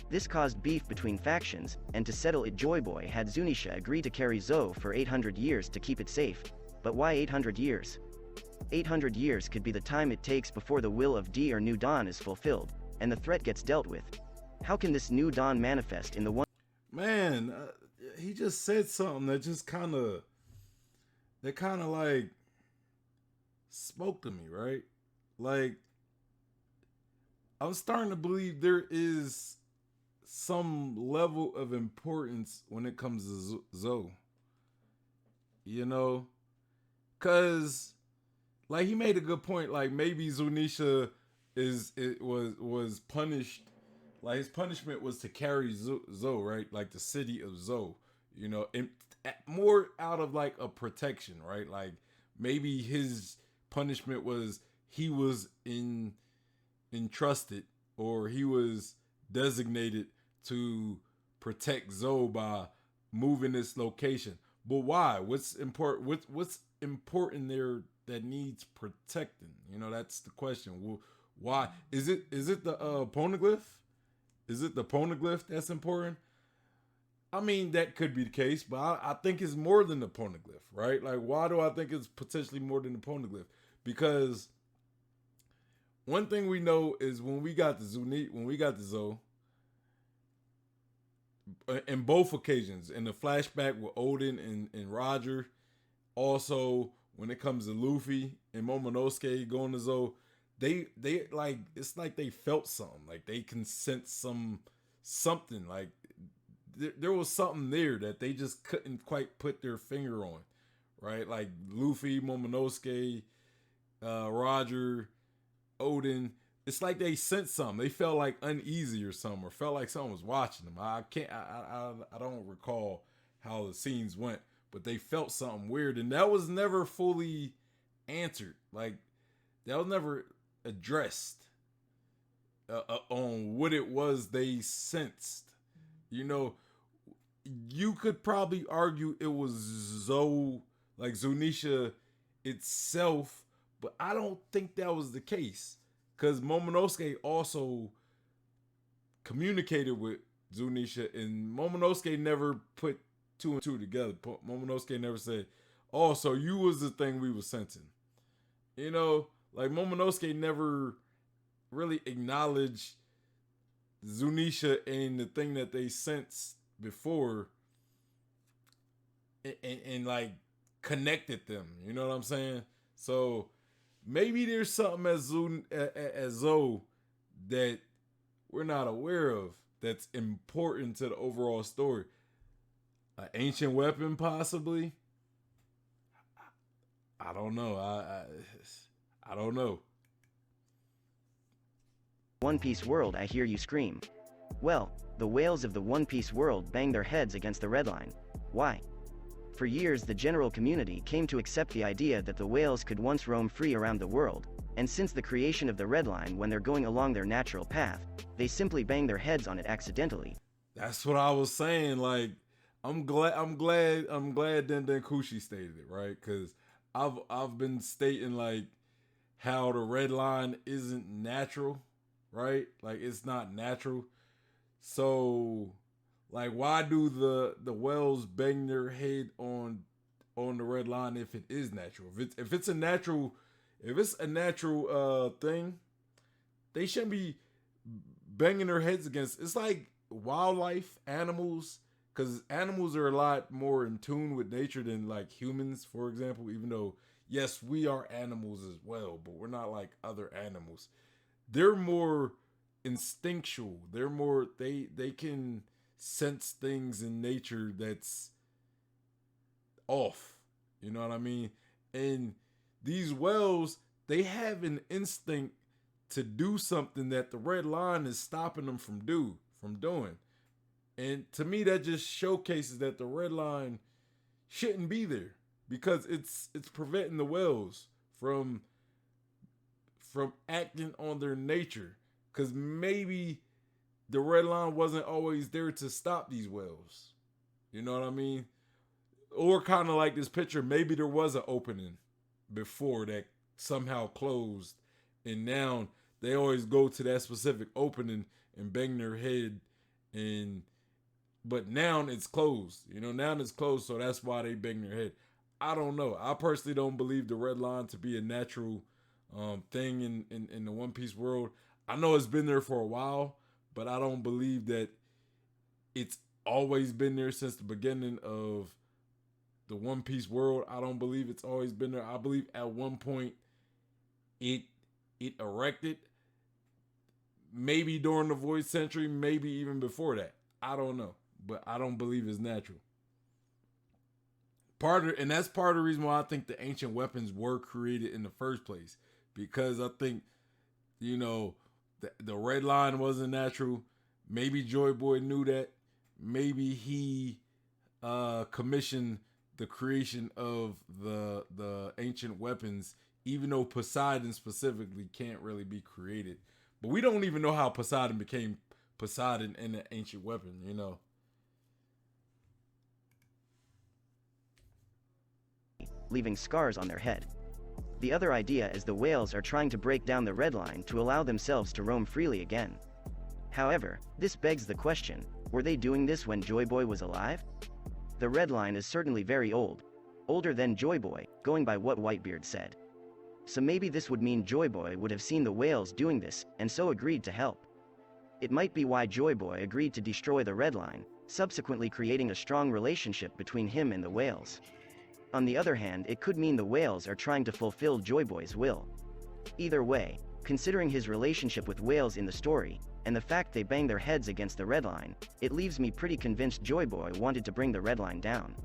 This caused beef between factions, and to settle it Joy Boy had Zunisha agree to carry Zou for 800 years to keep it safe. But why 800 years? 800 years could be the time it takes before the will of D or New Dawn is fulfilled, and the threat gets dealt with. How can this New Dawn manifest in the one? Man, he just said something that just kind of like spoke to me, right? Like, I'm starting to believe there is some level of importance when it comes to Zou. You know? Cause like he made a good point, like maybe Zunisha was punished, like his punishment was to carry Zou, right? Like the city of Zou, you know, and more out of like a protection, right? Like maybe his punishment was he was entrusted or he was designated to protect Zou by moving this location. But why? What's important? What's important there that needs protecting? You know, that's the question. Well, why is it the poneglyph? Is it the poneglyph that's important? I mean, that could be the case, but I think it's more than the poneglyph, right? Like, why do I think it's potentially more than the poneglyph? Because one thing we know is when we got the Zou, in both occasions, in the flashback with Oden and Roger, also when it comes to Luffy and Momonosuke going to Zou, they like, it's like they felt something, like they can sense something, like there was something there that they just couldn't quite put their finger on, right? Like Luffy, Momonosuke, Roger, Oden, it's like they sensed something. They felt like uneasy or something, or felt like someone was watching them. I don't recall how the scenes went, but they felt something weird, and that was never fully answered. Like that was never addressed on what it was they sensed. You know, you could probably argue it was like Zunisha itself, but I don't think that was the case. Because Momonosuke also communicated with Zunisha, and Momonosuke never put two and two together. Momonosuke never said, "Oh, so you was the thing we was sensing." You know, like Momonosuke never really acknowledged Zunisha and the thing that they sensed before, and like connected them. You know what I'm saying? So maybe there's something as Zou that we're not aware of that's important to the overall story. An ancient weapon, possibly. I don't know. I don't know. One Piece world, I hear you scream. Well, the whales of the One Piece world bang their heads against the Red Line. Why? For years the general community came to accept the idea that the whales could once roam free around the world, and since the creation of the Red Line when they're going along their natural path, they simply bang their heads on it accidentally. That's what I was saying. Like, I'm glad Den Kushi stated it, right? Because I've been stating like how the Red Line isn't natural, right? Like it's not natural. So like, why do the whales bang their head on the Red Line if it is natural? If it's a natural thing, they shouldn't be banging their heads against. It's like wildlife, animals, because animals are a lot more in tune with nature than like humans, for example. Even though yes, we are animals as well, but we're not like other animals. they're more instinctual. They're more they can sense things in nature that's off. You know what I mean? And these whales, they have an instinct to do something that the red line is stopping them from doing. And to me, that just showcases that the red line shouldn't be there because it's preventing the whales from acting on their nature. Because maybe the red line wasn't always there to stop these whales. You know what I mean? Or kind of like this picture, maybe there was an opening before that somehow closed, and now they always go to that specific opening and bang their head, but now it's closed. You know, now it's closed, so that's why they bang their head. I don't know. I personally don't believe the red line to be a natural thing in the One Piece world. I know it's been there for a while, but I don't believe that it's always been there since the beginning of the One Piece world. I don't believe it's always been there. I believe at one point it erected, maybe during the Void Century, maybe even before that. I don't know, but I don't believe it's natural. And that's part of the reason why I think the ancient weapons were created in the first place, because I think, you know, the red line wasn't natural. Maybe Joy Boy knew that. Maybe he commissioned the creation of the ancient weapons, even though Poseidon specifically can't really be created. But we don't even know how Poseidon became Poseidon in the ancient weapon, you know. Leaving scars on their head. The other idea is the whales are trying to break down the red line to allow themselves to roam freely again. However, this begs the question, were they doing this when Joy Boy was alive? The red line is certainly very old, older than Joy Boy, going by what Whitebeard said. So maybe this would mean Joy Boy would have seen the whales doing this, and so agreed to help. It might be why Joy Boy agreed to destroy the red line, subsequently creating a strong relationship between him and the whales. On the other hand, it could mean the whales are trying to fulfill Joy Boy's will. Either way, considering his relationship with whales in the story, and the fact they bang their heads against the red line, it leaves me pretty convinced Joy Boy wanted to bring the red line down.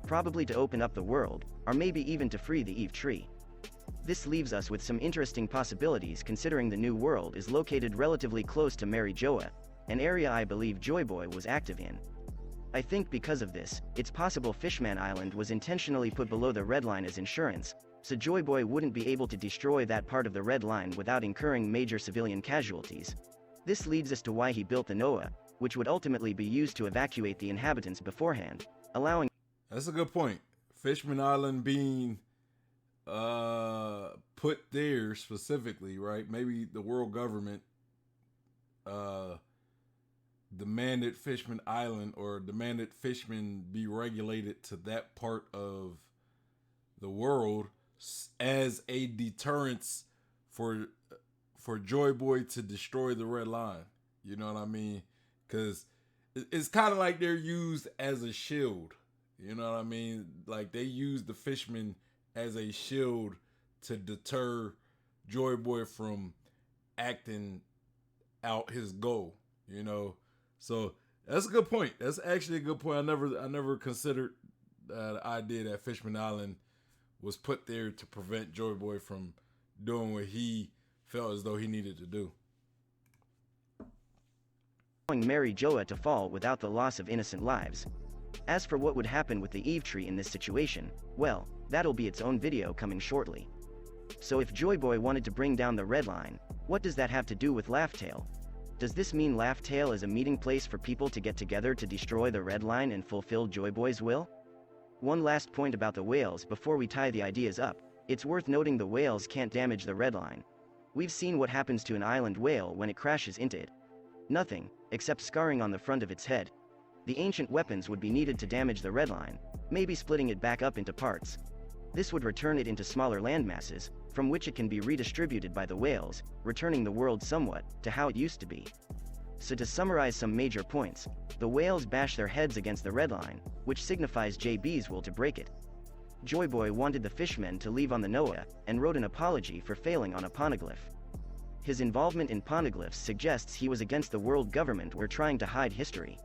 Probably to open up the world, or maybe even to free the Eve Tree. This leaves us with some interesting possibilities considering the new world is located relatively close to Mary Joa, an area I believe Joy Boy was active in. I think because of this, it's possible Fishman Island was intentionally put below the red line as insurance, so Joy Boy wouldn't be able to destroy that part of the red line without incurring major civilian casualties. This leads us to why he built the Noah, which would ultimately be used to evacuate the inhabitants beforehand, allowing... That's a good point. Fishman Island being put there specifically, right? Maybe the world government demanded Fishman Island, or demanded Fishman be regulated to that part of the world as a deterrence for Joy Boy to destroy the red line. You know what I mean? Because it's kind of like they're used as a shield. You know what I mean? Like they use the fishmen as a shield to deter Joy Boy from acting out his goal, you know? So that's a good point. That's actually a good point. I never considered the idea that Fishman Island was put there to prevent Joy Boy from doing what he felt as though he needed to do. Allowing Mary Joa to fall without the loss of innocent lives. As for what would happen with the Eve Tree in this situation, well, that'll be its own video coming shortly. So if Joy Boy wanted to bring down the red line, what does that have to do with Laugh Tale? Does this mean Laugh Tale is a meeting place for people to get together to destroy the red line and fulfill Joy Boy's will? One last point about the whales before we tie the ideas up. It's worth noting the whales can't damage the red line. We've seen what happens to an island whale when it crashes into it. Nothing, except scarring on the front of its head. The ancient weapons would be needed to damage the red line, maybe splitting it back up into parts. This would return it into smaller landmasses, from which it can be redistributed by the whales, returning the world somewhat to how it used to be. So to summarize some major points, the whales bash their heads against the red line, which signifies JB's will to break it. Joy Boy wanted the fishmen to leave on the Noah, and wrote an apology for failing on a poneglyph. His involvement in poneglyphs suggests he was against the world government were trying to hide history.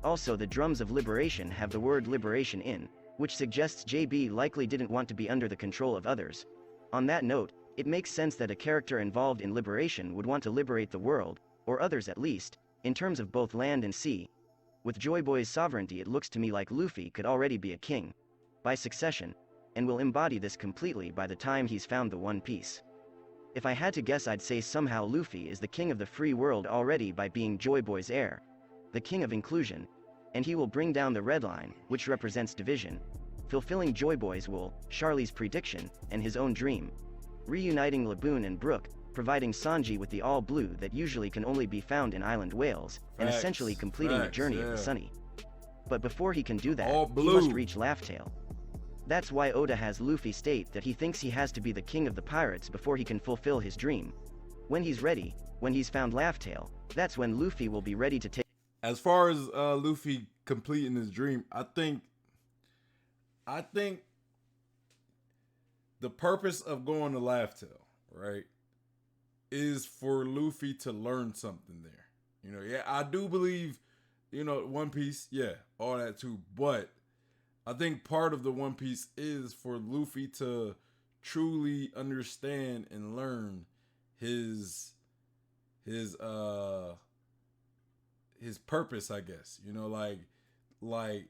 Also, the drums of liberation have the word liberation in, which suggests JB likely didn't want to be under the control of others. On that note, it makes sense that a character involved in liberation would want to liberate the world, or others at least, in terms of both land and sea. With Joy Boy's sovereignty, it looks to me like Luffy could already be a king, by succession, and will embody this completely by the time he's found the One Piece. If I had to guess, I'd say somehow Luffy is the king of the free world already by being Joy Boy's heir, the king of inclusion, and he will bring down the Red Line, which represents division, fulfilling Joy Boy's will, Charlie's prediction, and his own dream, reuniting Laboon and Brook, providing Sanji with the all blue that usually can only be found in island whales, and essentially completing the journey of the Sunny. But before he can do that, he must reach Laugh Tale. That's why Oda has Luffy state that he thinks he has to be the king of the pirates before he can fulfill his dream. When he's ready, when he's found Laugh Tale, that's when Luffy will be ready to take. As far as Luffy completing his dream, I think the purpose of going to Laugh Tale, right, is for Luffy to learn something there. You know, yeah, I do believe, you know, One Piece, yeah, all that too, but I think part of the One Piece is for Luffy to truly understand and learn his purpose, I guess. You know, like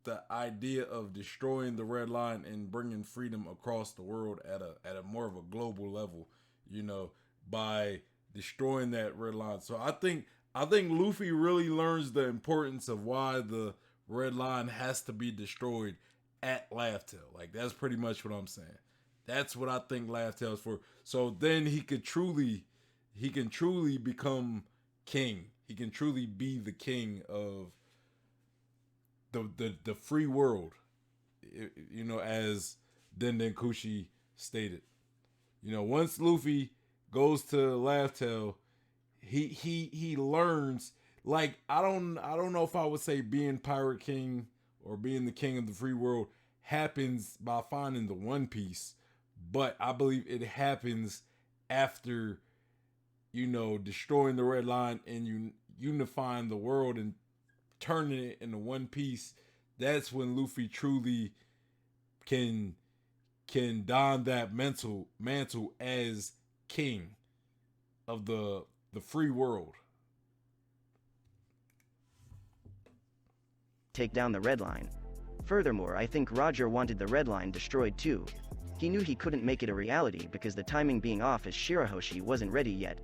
the idea of destroying the Red Line and bringing freedom across the world at a more of a global level, you know, by destroying that Red Line. So I think Luffy really learns the importance of why the Red Line has to be destroyed at Laugh Tale. Like, that's pretty much what I'm saying. That's what I think Laugh Tale is for. So then he can truly become king. He can truly be the king of the free world. You know, as Denden Kushi stated. You know, once Luffy goes to Laugh Tale, he learns. Like, I don't know if I would say being Pirate King or being the king of the free world happens by finding the One Piece, but I believe it happens after, you know, destroying the Red Line and unifying the world and turning it into one piece. That's when Luffy truly can don that mantle as king of the free world. Take down the Red Line. Furthermore, I think Roger wanted the Red Line destroyed too. He knew he couldn't make it a reality because the timing being off as Shirahoshi wasn't ready yet.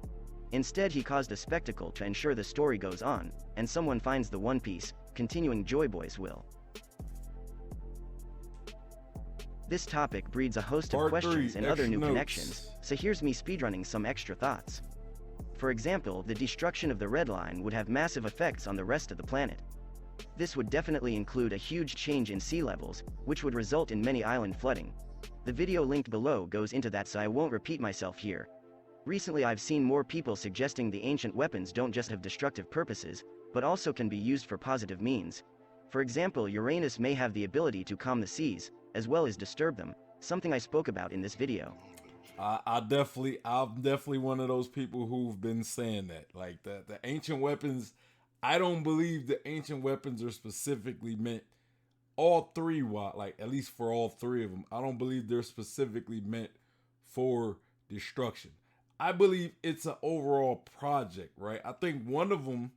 Instead, he caused a spectacle to ensure the story goes on, and someone finds the One Piece, continuing Joy Boy's will. This topic breeds a host of questions and other new connections, so here's me speedrunning some extra thoughts. For example, the destruction of the Red Line would have massive effects on the rest of the planet. This would definitely include a huge change in sea levels, which would result in many island flooding. The video linked below goes into that, so I won't repeat myself here. Recently, I've seen more people suggesting the ancient weapons don't just have destructive purposes, but also can be used for positive means. For example, Uranus may have the ability to calm the seas, as well as disturb them, something I spoke about in this video. I'm definitely one of those people who've been saying that. Like, the ancient weapons, I don't believe the ancient weapons are specifically meant, all three, like at least for all three of them, I don't believe they're specifically meant for destruction. I believe it's an overall project, right? I think one of them,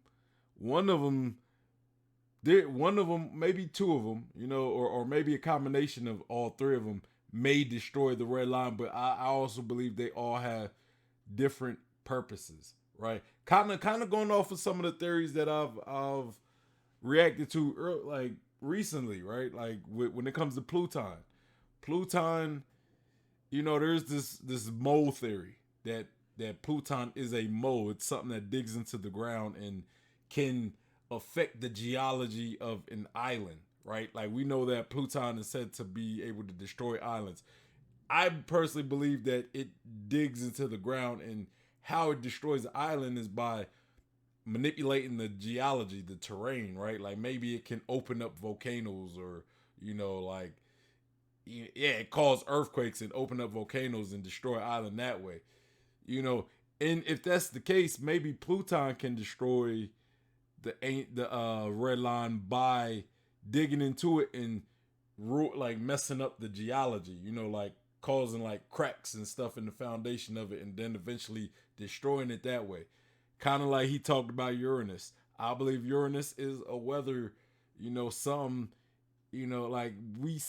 maybe two of them, you know, or maybe a combination of all three of them may destroy the Red Line, but I also believe they all have different purposes, right? Kind of going off of some of the theories that I've reacted to like recently, right? Like when it comes to Pluton, you know, there's this mole theory that Pluton is a mole. It's something that digs into the ground and can affect the geology of an island, right? Like, we know that Pluton is said to be able to destroy islands. I personally believe that it digs into the ground, and how it destroys the island is by manipulating the geology, the terrain, right? Like, maybe it can open up volcanoes, or, you know, like, yeah, it cause earthquakes and open up volcanoes and destroy island that way. You know, And if that's the case, maybe Pluton can destroy the red line by digging into it and like messing up the geology, like causing like cracks and stuff in the foundation of it, and then eventually destroying it that way. Kind of like he talked about Uranus. I believe Uranus is a weather, some, like we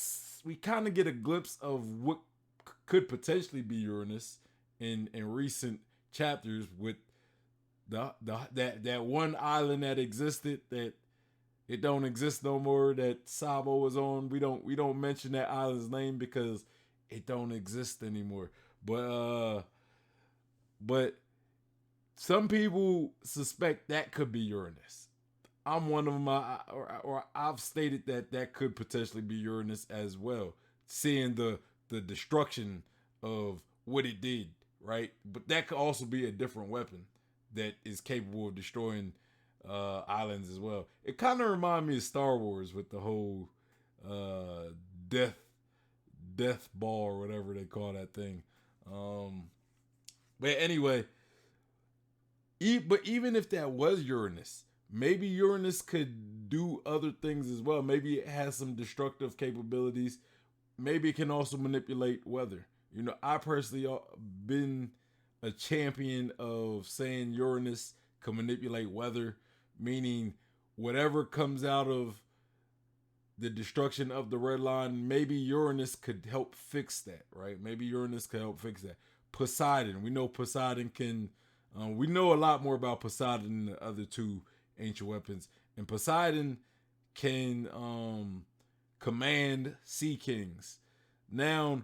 kind of get a glimpse of what could potentially be Uranus in recent chapters with that one island that existed that it don't exist no more, that Sabo was on. We don't mention that island's name because it don't exist anymore. But some people suspect that could be Uranus. I'm one of them, or I've stated that could potentially be Uranus as well, seeing the destruction of what it did, right? But that could also be a different weapon that is capable of destroying islands as well. It kind of reminds me of Star Wars with the whole death ball or whatever they call that thing. But anyway, but even if that was Uranus, maybe Uranus could do other things as well. Maybe it has some destructive capabilities. Maybe it can also manipulate weather. I personally been a champion of saying Uranus can manipulate weather, meaning whatever comes out of the destruction of the red line, maybe Uranus could help fix that, right? Maybe Uranus could help fix that. Poseidon, we know Poseidon can, we know a lot more about Poseidon than the other two ancient weapons. And Poseidon can command sea kings. Now,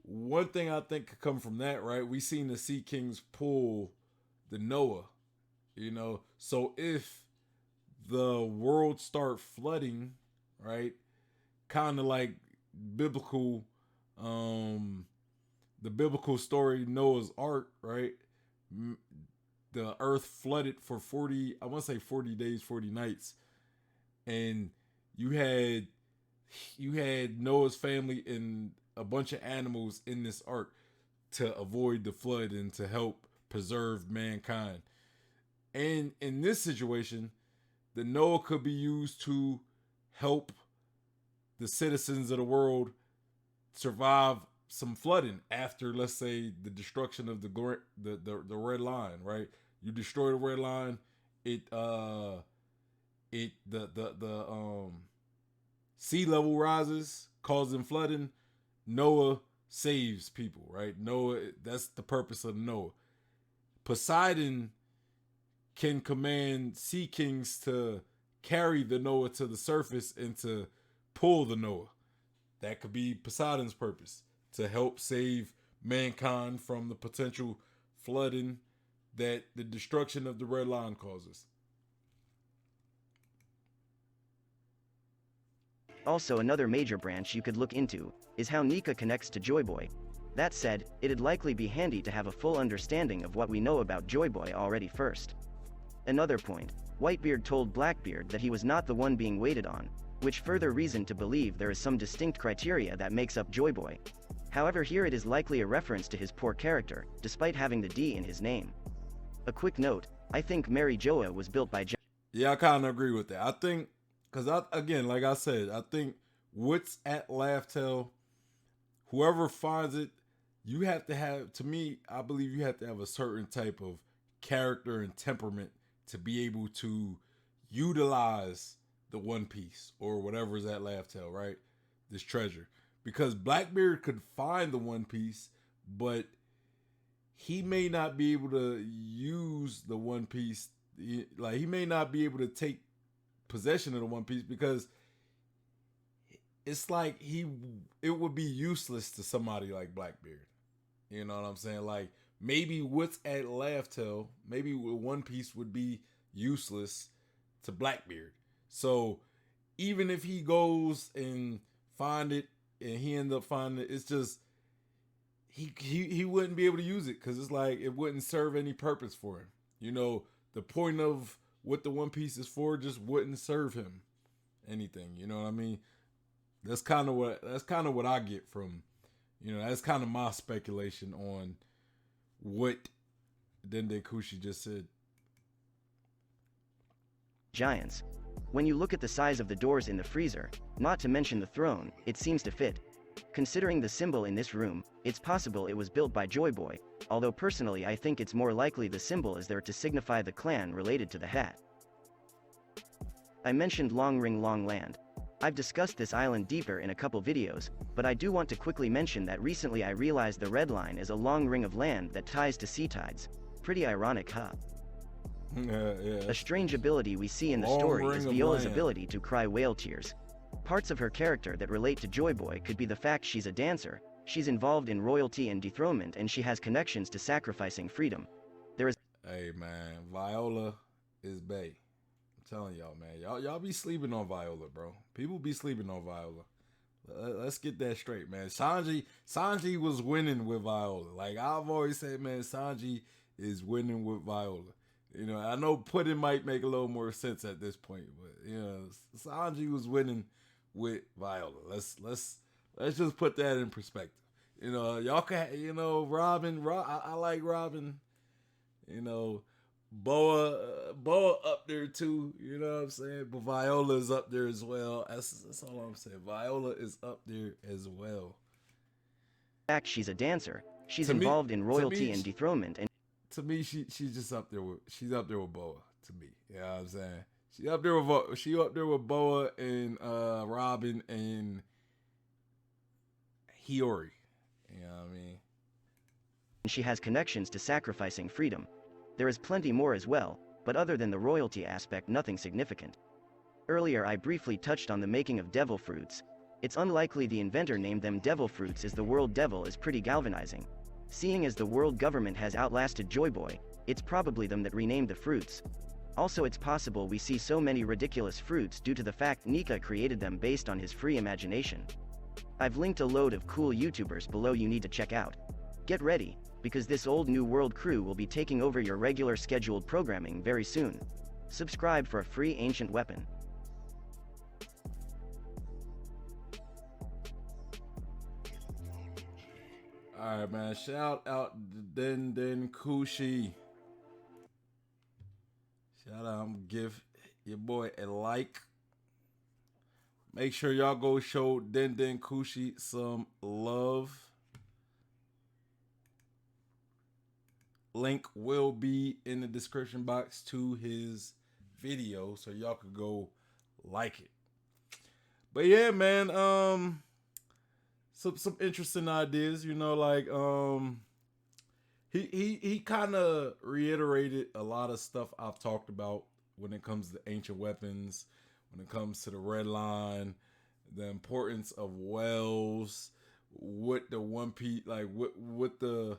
one thing I think could come from that, right? We seen the Sea Kings pull the Noah, So if the world start flooding, right? Kind of like biblical, the biblical story Noah's Ark, right? The earth flooded for 40, I want to say 40 days, 40 nights. And you had Noah's family and a bunch of animals in this ark to avoid the flood and to help preserve mankind. And in this situation, the Noah could be used to help the citizens of the world survive some flooding after, let's say, the destruction of the red line, right? You destroy the red line, the sea level rises, causing flooding. Noah saves people, right? Noah, that's the purpose of Noah. Poseidon can command sea kings to carry the Noah to the surface and to pull the Noah. That could be Poseidon's purpose, to help save mankind from the potential flooding that the destruction of the red line causes. Also, another major branch you could look into is how Nika connects to Joy Boy. That said, it'd likely be handy to have a full understanding of what we know about Joy Boy already first. Another point, Whitebeard told Blackbeard that he was not the one being waited on, which further reason to believe there is some distinct criteria that makes up Joy Boy. However, here it is likely a reference to his poor character, despite having the D in his name. A quick note, I think Mary Joa was built by Yeah, I kind of agree with that. I think, because again, like I said, I think what's at Laugh-Tale, whoever finds it, you have to have, to me, I believe you have to have a certain type of character and temperament to be able to utilize the One Piece or whatever is at Laugh-Tale, right? This treasure. Because Blackbeard could find the One Piece, but he may not be able to use the One Piece. Like, he may not be able to take possession of the One Piece because it's like it would be useless to somebody like Blackbeard. You know what I'm saying? Like, maybe what's at Laugh-Tale, maybe One Piece would be useless to Blackbeard. So even if he goes and find it and he ends up finding it, it's just he wouldn't be able to use it because it's like it wouldn't serve any purpose for him. You know, the point of what the One Piece is for just wouldn't serve him anything. You know what I mean? That's kind of what I get from, that's kind of my speculation on what Dende Kushi just said. Giants. When you look at the size of the doors in the freezer, not to mention the throne, it seems to fit. Considering the symbol in this room, it's possible it was built by Joy Boy, although personally I think it's more likely the symbol is there to signify the clan related to the hat. I mentioned Long Ring Long Land. I've discussed this island deeper in a couple videos, but I do want to quickly mention that recently I realized the red line is a long ring of land that ties to sea tides. Pretty ironic, huh? A strange ability we see in the story is Viola's ability to cry whale tears. Parts of her character that relate to Joy Boy could be the fact she's a dancer, she's involved in royalty and dethronement, and she has connections to sacrificing freedom. There is. Hey man, Viola is bae. I'm telling y'all, man. Y'all be sleeping on Viola, bro. People be sleeping on Viola. Let's get that straight, man. Sanji was winning with Viola. Like I've always said, man, Sanji is winning with Viola. You know, I know Puddin might make a little more sense at this point, but you know, Sanji was winning with Viola. Let's just put that in perspective. You know, y'all can, you know, Robin. I like Robin. You know, Boa up there too. You know what I'm saying? But Viola is up there as well. That's all I'm saying. Viola is up there as well. Fact, she's a dancer. She's involved in royalty and dethronement, and to me, she's just up there with Boa. To me, you know what I'm saying? She up there with Boa and Robin and Hiyori. You know what I mean? She has connections to sacrificing freedom. There is plenty more as well, but other than the royalty aspect, nothing significant. Earlier I briefly touched on the making of devil fruits. It's unlikely the inventor named them devil fruits, as the world devil is pretty galvanizing. Seeing as the world government has outlasted Joy Boy, it's probably them that renamed the fruits. Also, it's possible we see so many ridiculous fruits due to the fact Nika created them based on his free imagination. I've linked a load of cool YouTubers below you need to check out. Get ready, because this old New World crew will be taking over your regular scheduled programming very soon. Subscribe for a free ancient weapon. Alright, man. Shout out to Dende Kushi. Shout out. I'm gonna give your boy a like. Make sure y'all go show Dende Kushi some love. Link will be in the description box to his video, so y'all could go like it. But yeah, man, some interesting ideas, you know, like he kind of reiterated a lot of stuff I've talked about when it comes to ancient weapons, when it comes to the red line, the importance of wells, what the One Piece, like what the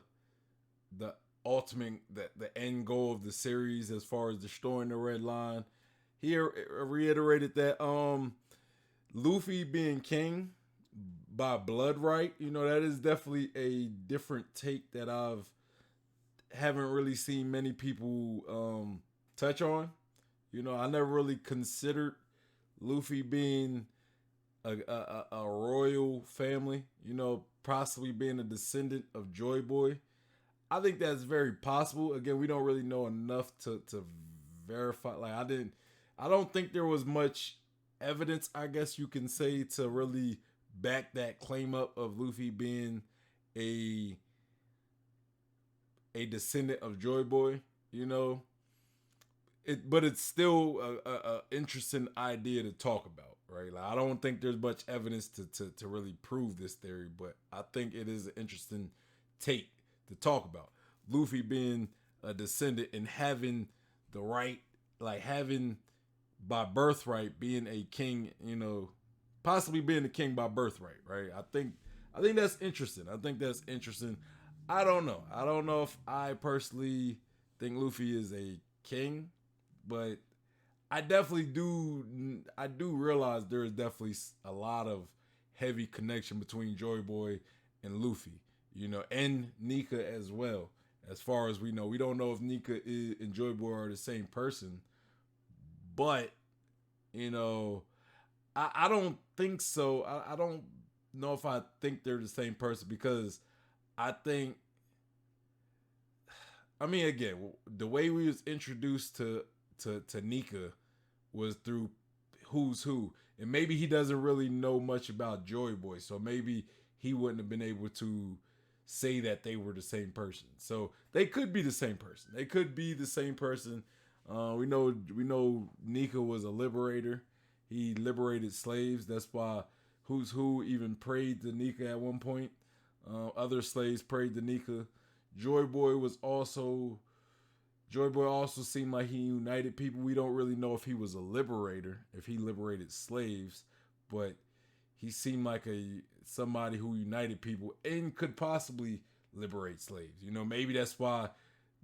ultimate, the end goal of the series as far as destroying the red line. He reiterated that Luffy being king by blood right, you know, that is definitely a different take that haven't really seen many people touch on. You know, I never really considered Luffy being a royal family, you know, possibly being a descendant of Joy Boy. I think that's very possible. Again, we don't really know enough to verify. Like I don't think there was much evidence, I guess you can say, to really back that claim up of Luffy being a descendant of Joy Boy, you know. But it's still a interesting idea to talk about, right? Like I don't think there's much evidence to really prove this theory, but I think it is an interesting take to talk about. Luffy being a descendant and having the right, like having by birthright being a king, you know, possibly being a king by birthright, right? I think that's interesting. I don't know. I don't know if I personally think Luffy is a king, but I do realize there is definitely a lot of heavy connection between Joy Boy and Luffy, you know, and Nika as well. As far as we know, we don't know if Nika and Joy Boy are the same person, but you know, I don't think so. I don't know if I think they're the same person, because I think I mean, again, the way we was introduced to Nika was through Who's Who, and maybe he doesn't really know much about Joy Boy, so maybe he wouldn't have been able to say that they were the same person. So they could be the same person. They could be the same person. We know Nika was a liberator. He liberated slaves. That's why Who's Who even prayed to Nika at one point. Other slaves prayed to Nika. Joy Boy also seemed like he united people. We don't really know if he was a liberator, if he liberated slaves, but he seemed like somebody who united people and could possibly liberate slaves. You know, maybe that's why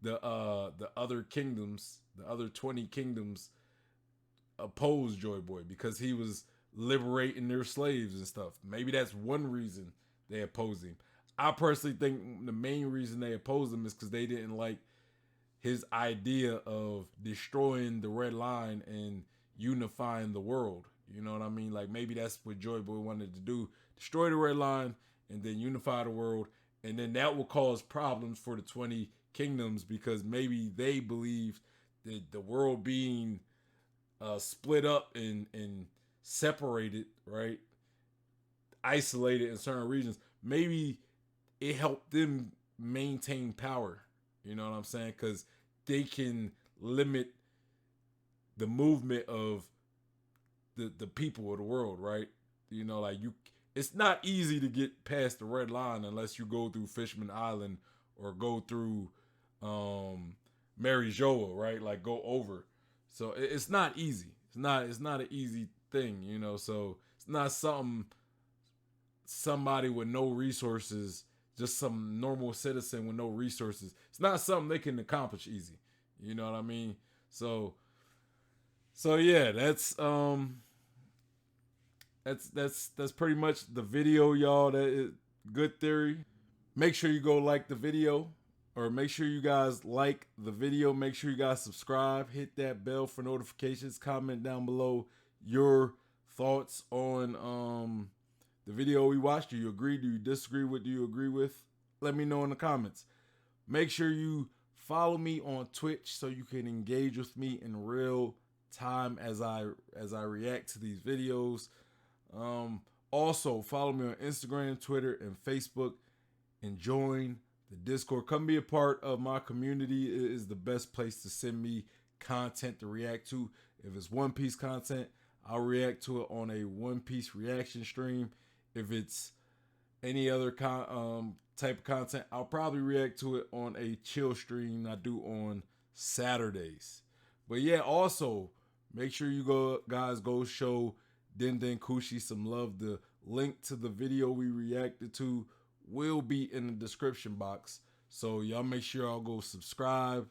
the other kingdoms, the other 20 kingdoms, opposed Joy Boy, because he was liberating their slaves and stuff. Maybe that's one reason they opposed him. I personally think the main reason they opposed him is because they didn't like his idea of destroying the Red Line and unifying the world. You know what I mean? Like, maybe that's what Joy Boy wanted to do: destroy the Red Line and then unify the world, and then that will cause problems for the 20 kingdoms, because maybe they believe that the world being split up and separated, right, isolated in certain regions, maybe it helped them maintain power. You know what I'm saying? Because they can limit the movement of the people of the world, right? You know, like, it's not easy to get past the Red Line unless you go through Fishman Island or go through Mary Joa, right? Like, go over. So it's not easy. It's not an easy thing, you know. So it's not somebody with no resources, just some normal citizen with no resources. It's not something they can accomplish easy. You know what I mean? So yeah, that's pretty much the video, y'all. That is good theory. Make sure you go like the video, or make sure you guys like the video. Make sure you guys subscribe, hit that bell for notifications, comment down below your thoughts on the video we watched. Do you agree? Do you disagree? What do you agree with? Let me know in the comments. Make sure you follow me on Twitch so you can engage with me in real time as I react to these videos. Also, follow me on Instagram, Twitter, and Facebook, and join the Discord. Come be a part of my community. It is the best place to send me content to react to. If it's One Piece content, I'll react to it on a One Piece reaction stream. If it's any other type of content, I'll probably react to it on a chill stream I do on Saturdays. But yeah, also make sure you guys go show Den Den Kushi some love. The link to the video we reacted to will be in the description box. So y'all make sure y'all go subscribe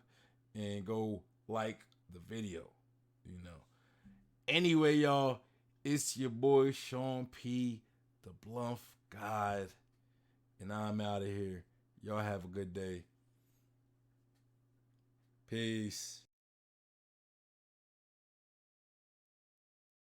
and go like the video, you know. Anyway, y'all, it's your boy Sean P, the Bluff God, and I'm out of here. Y'all have a good day. Peace.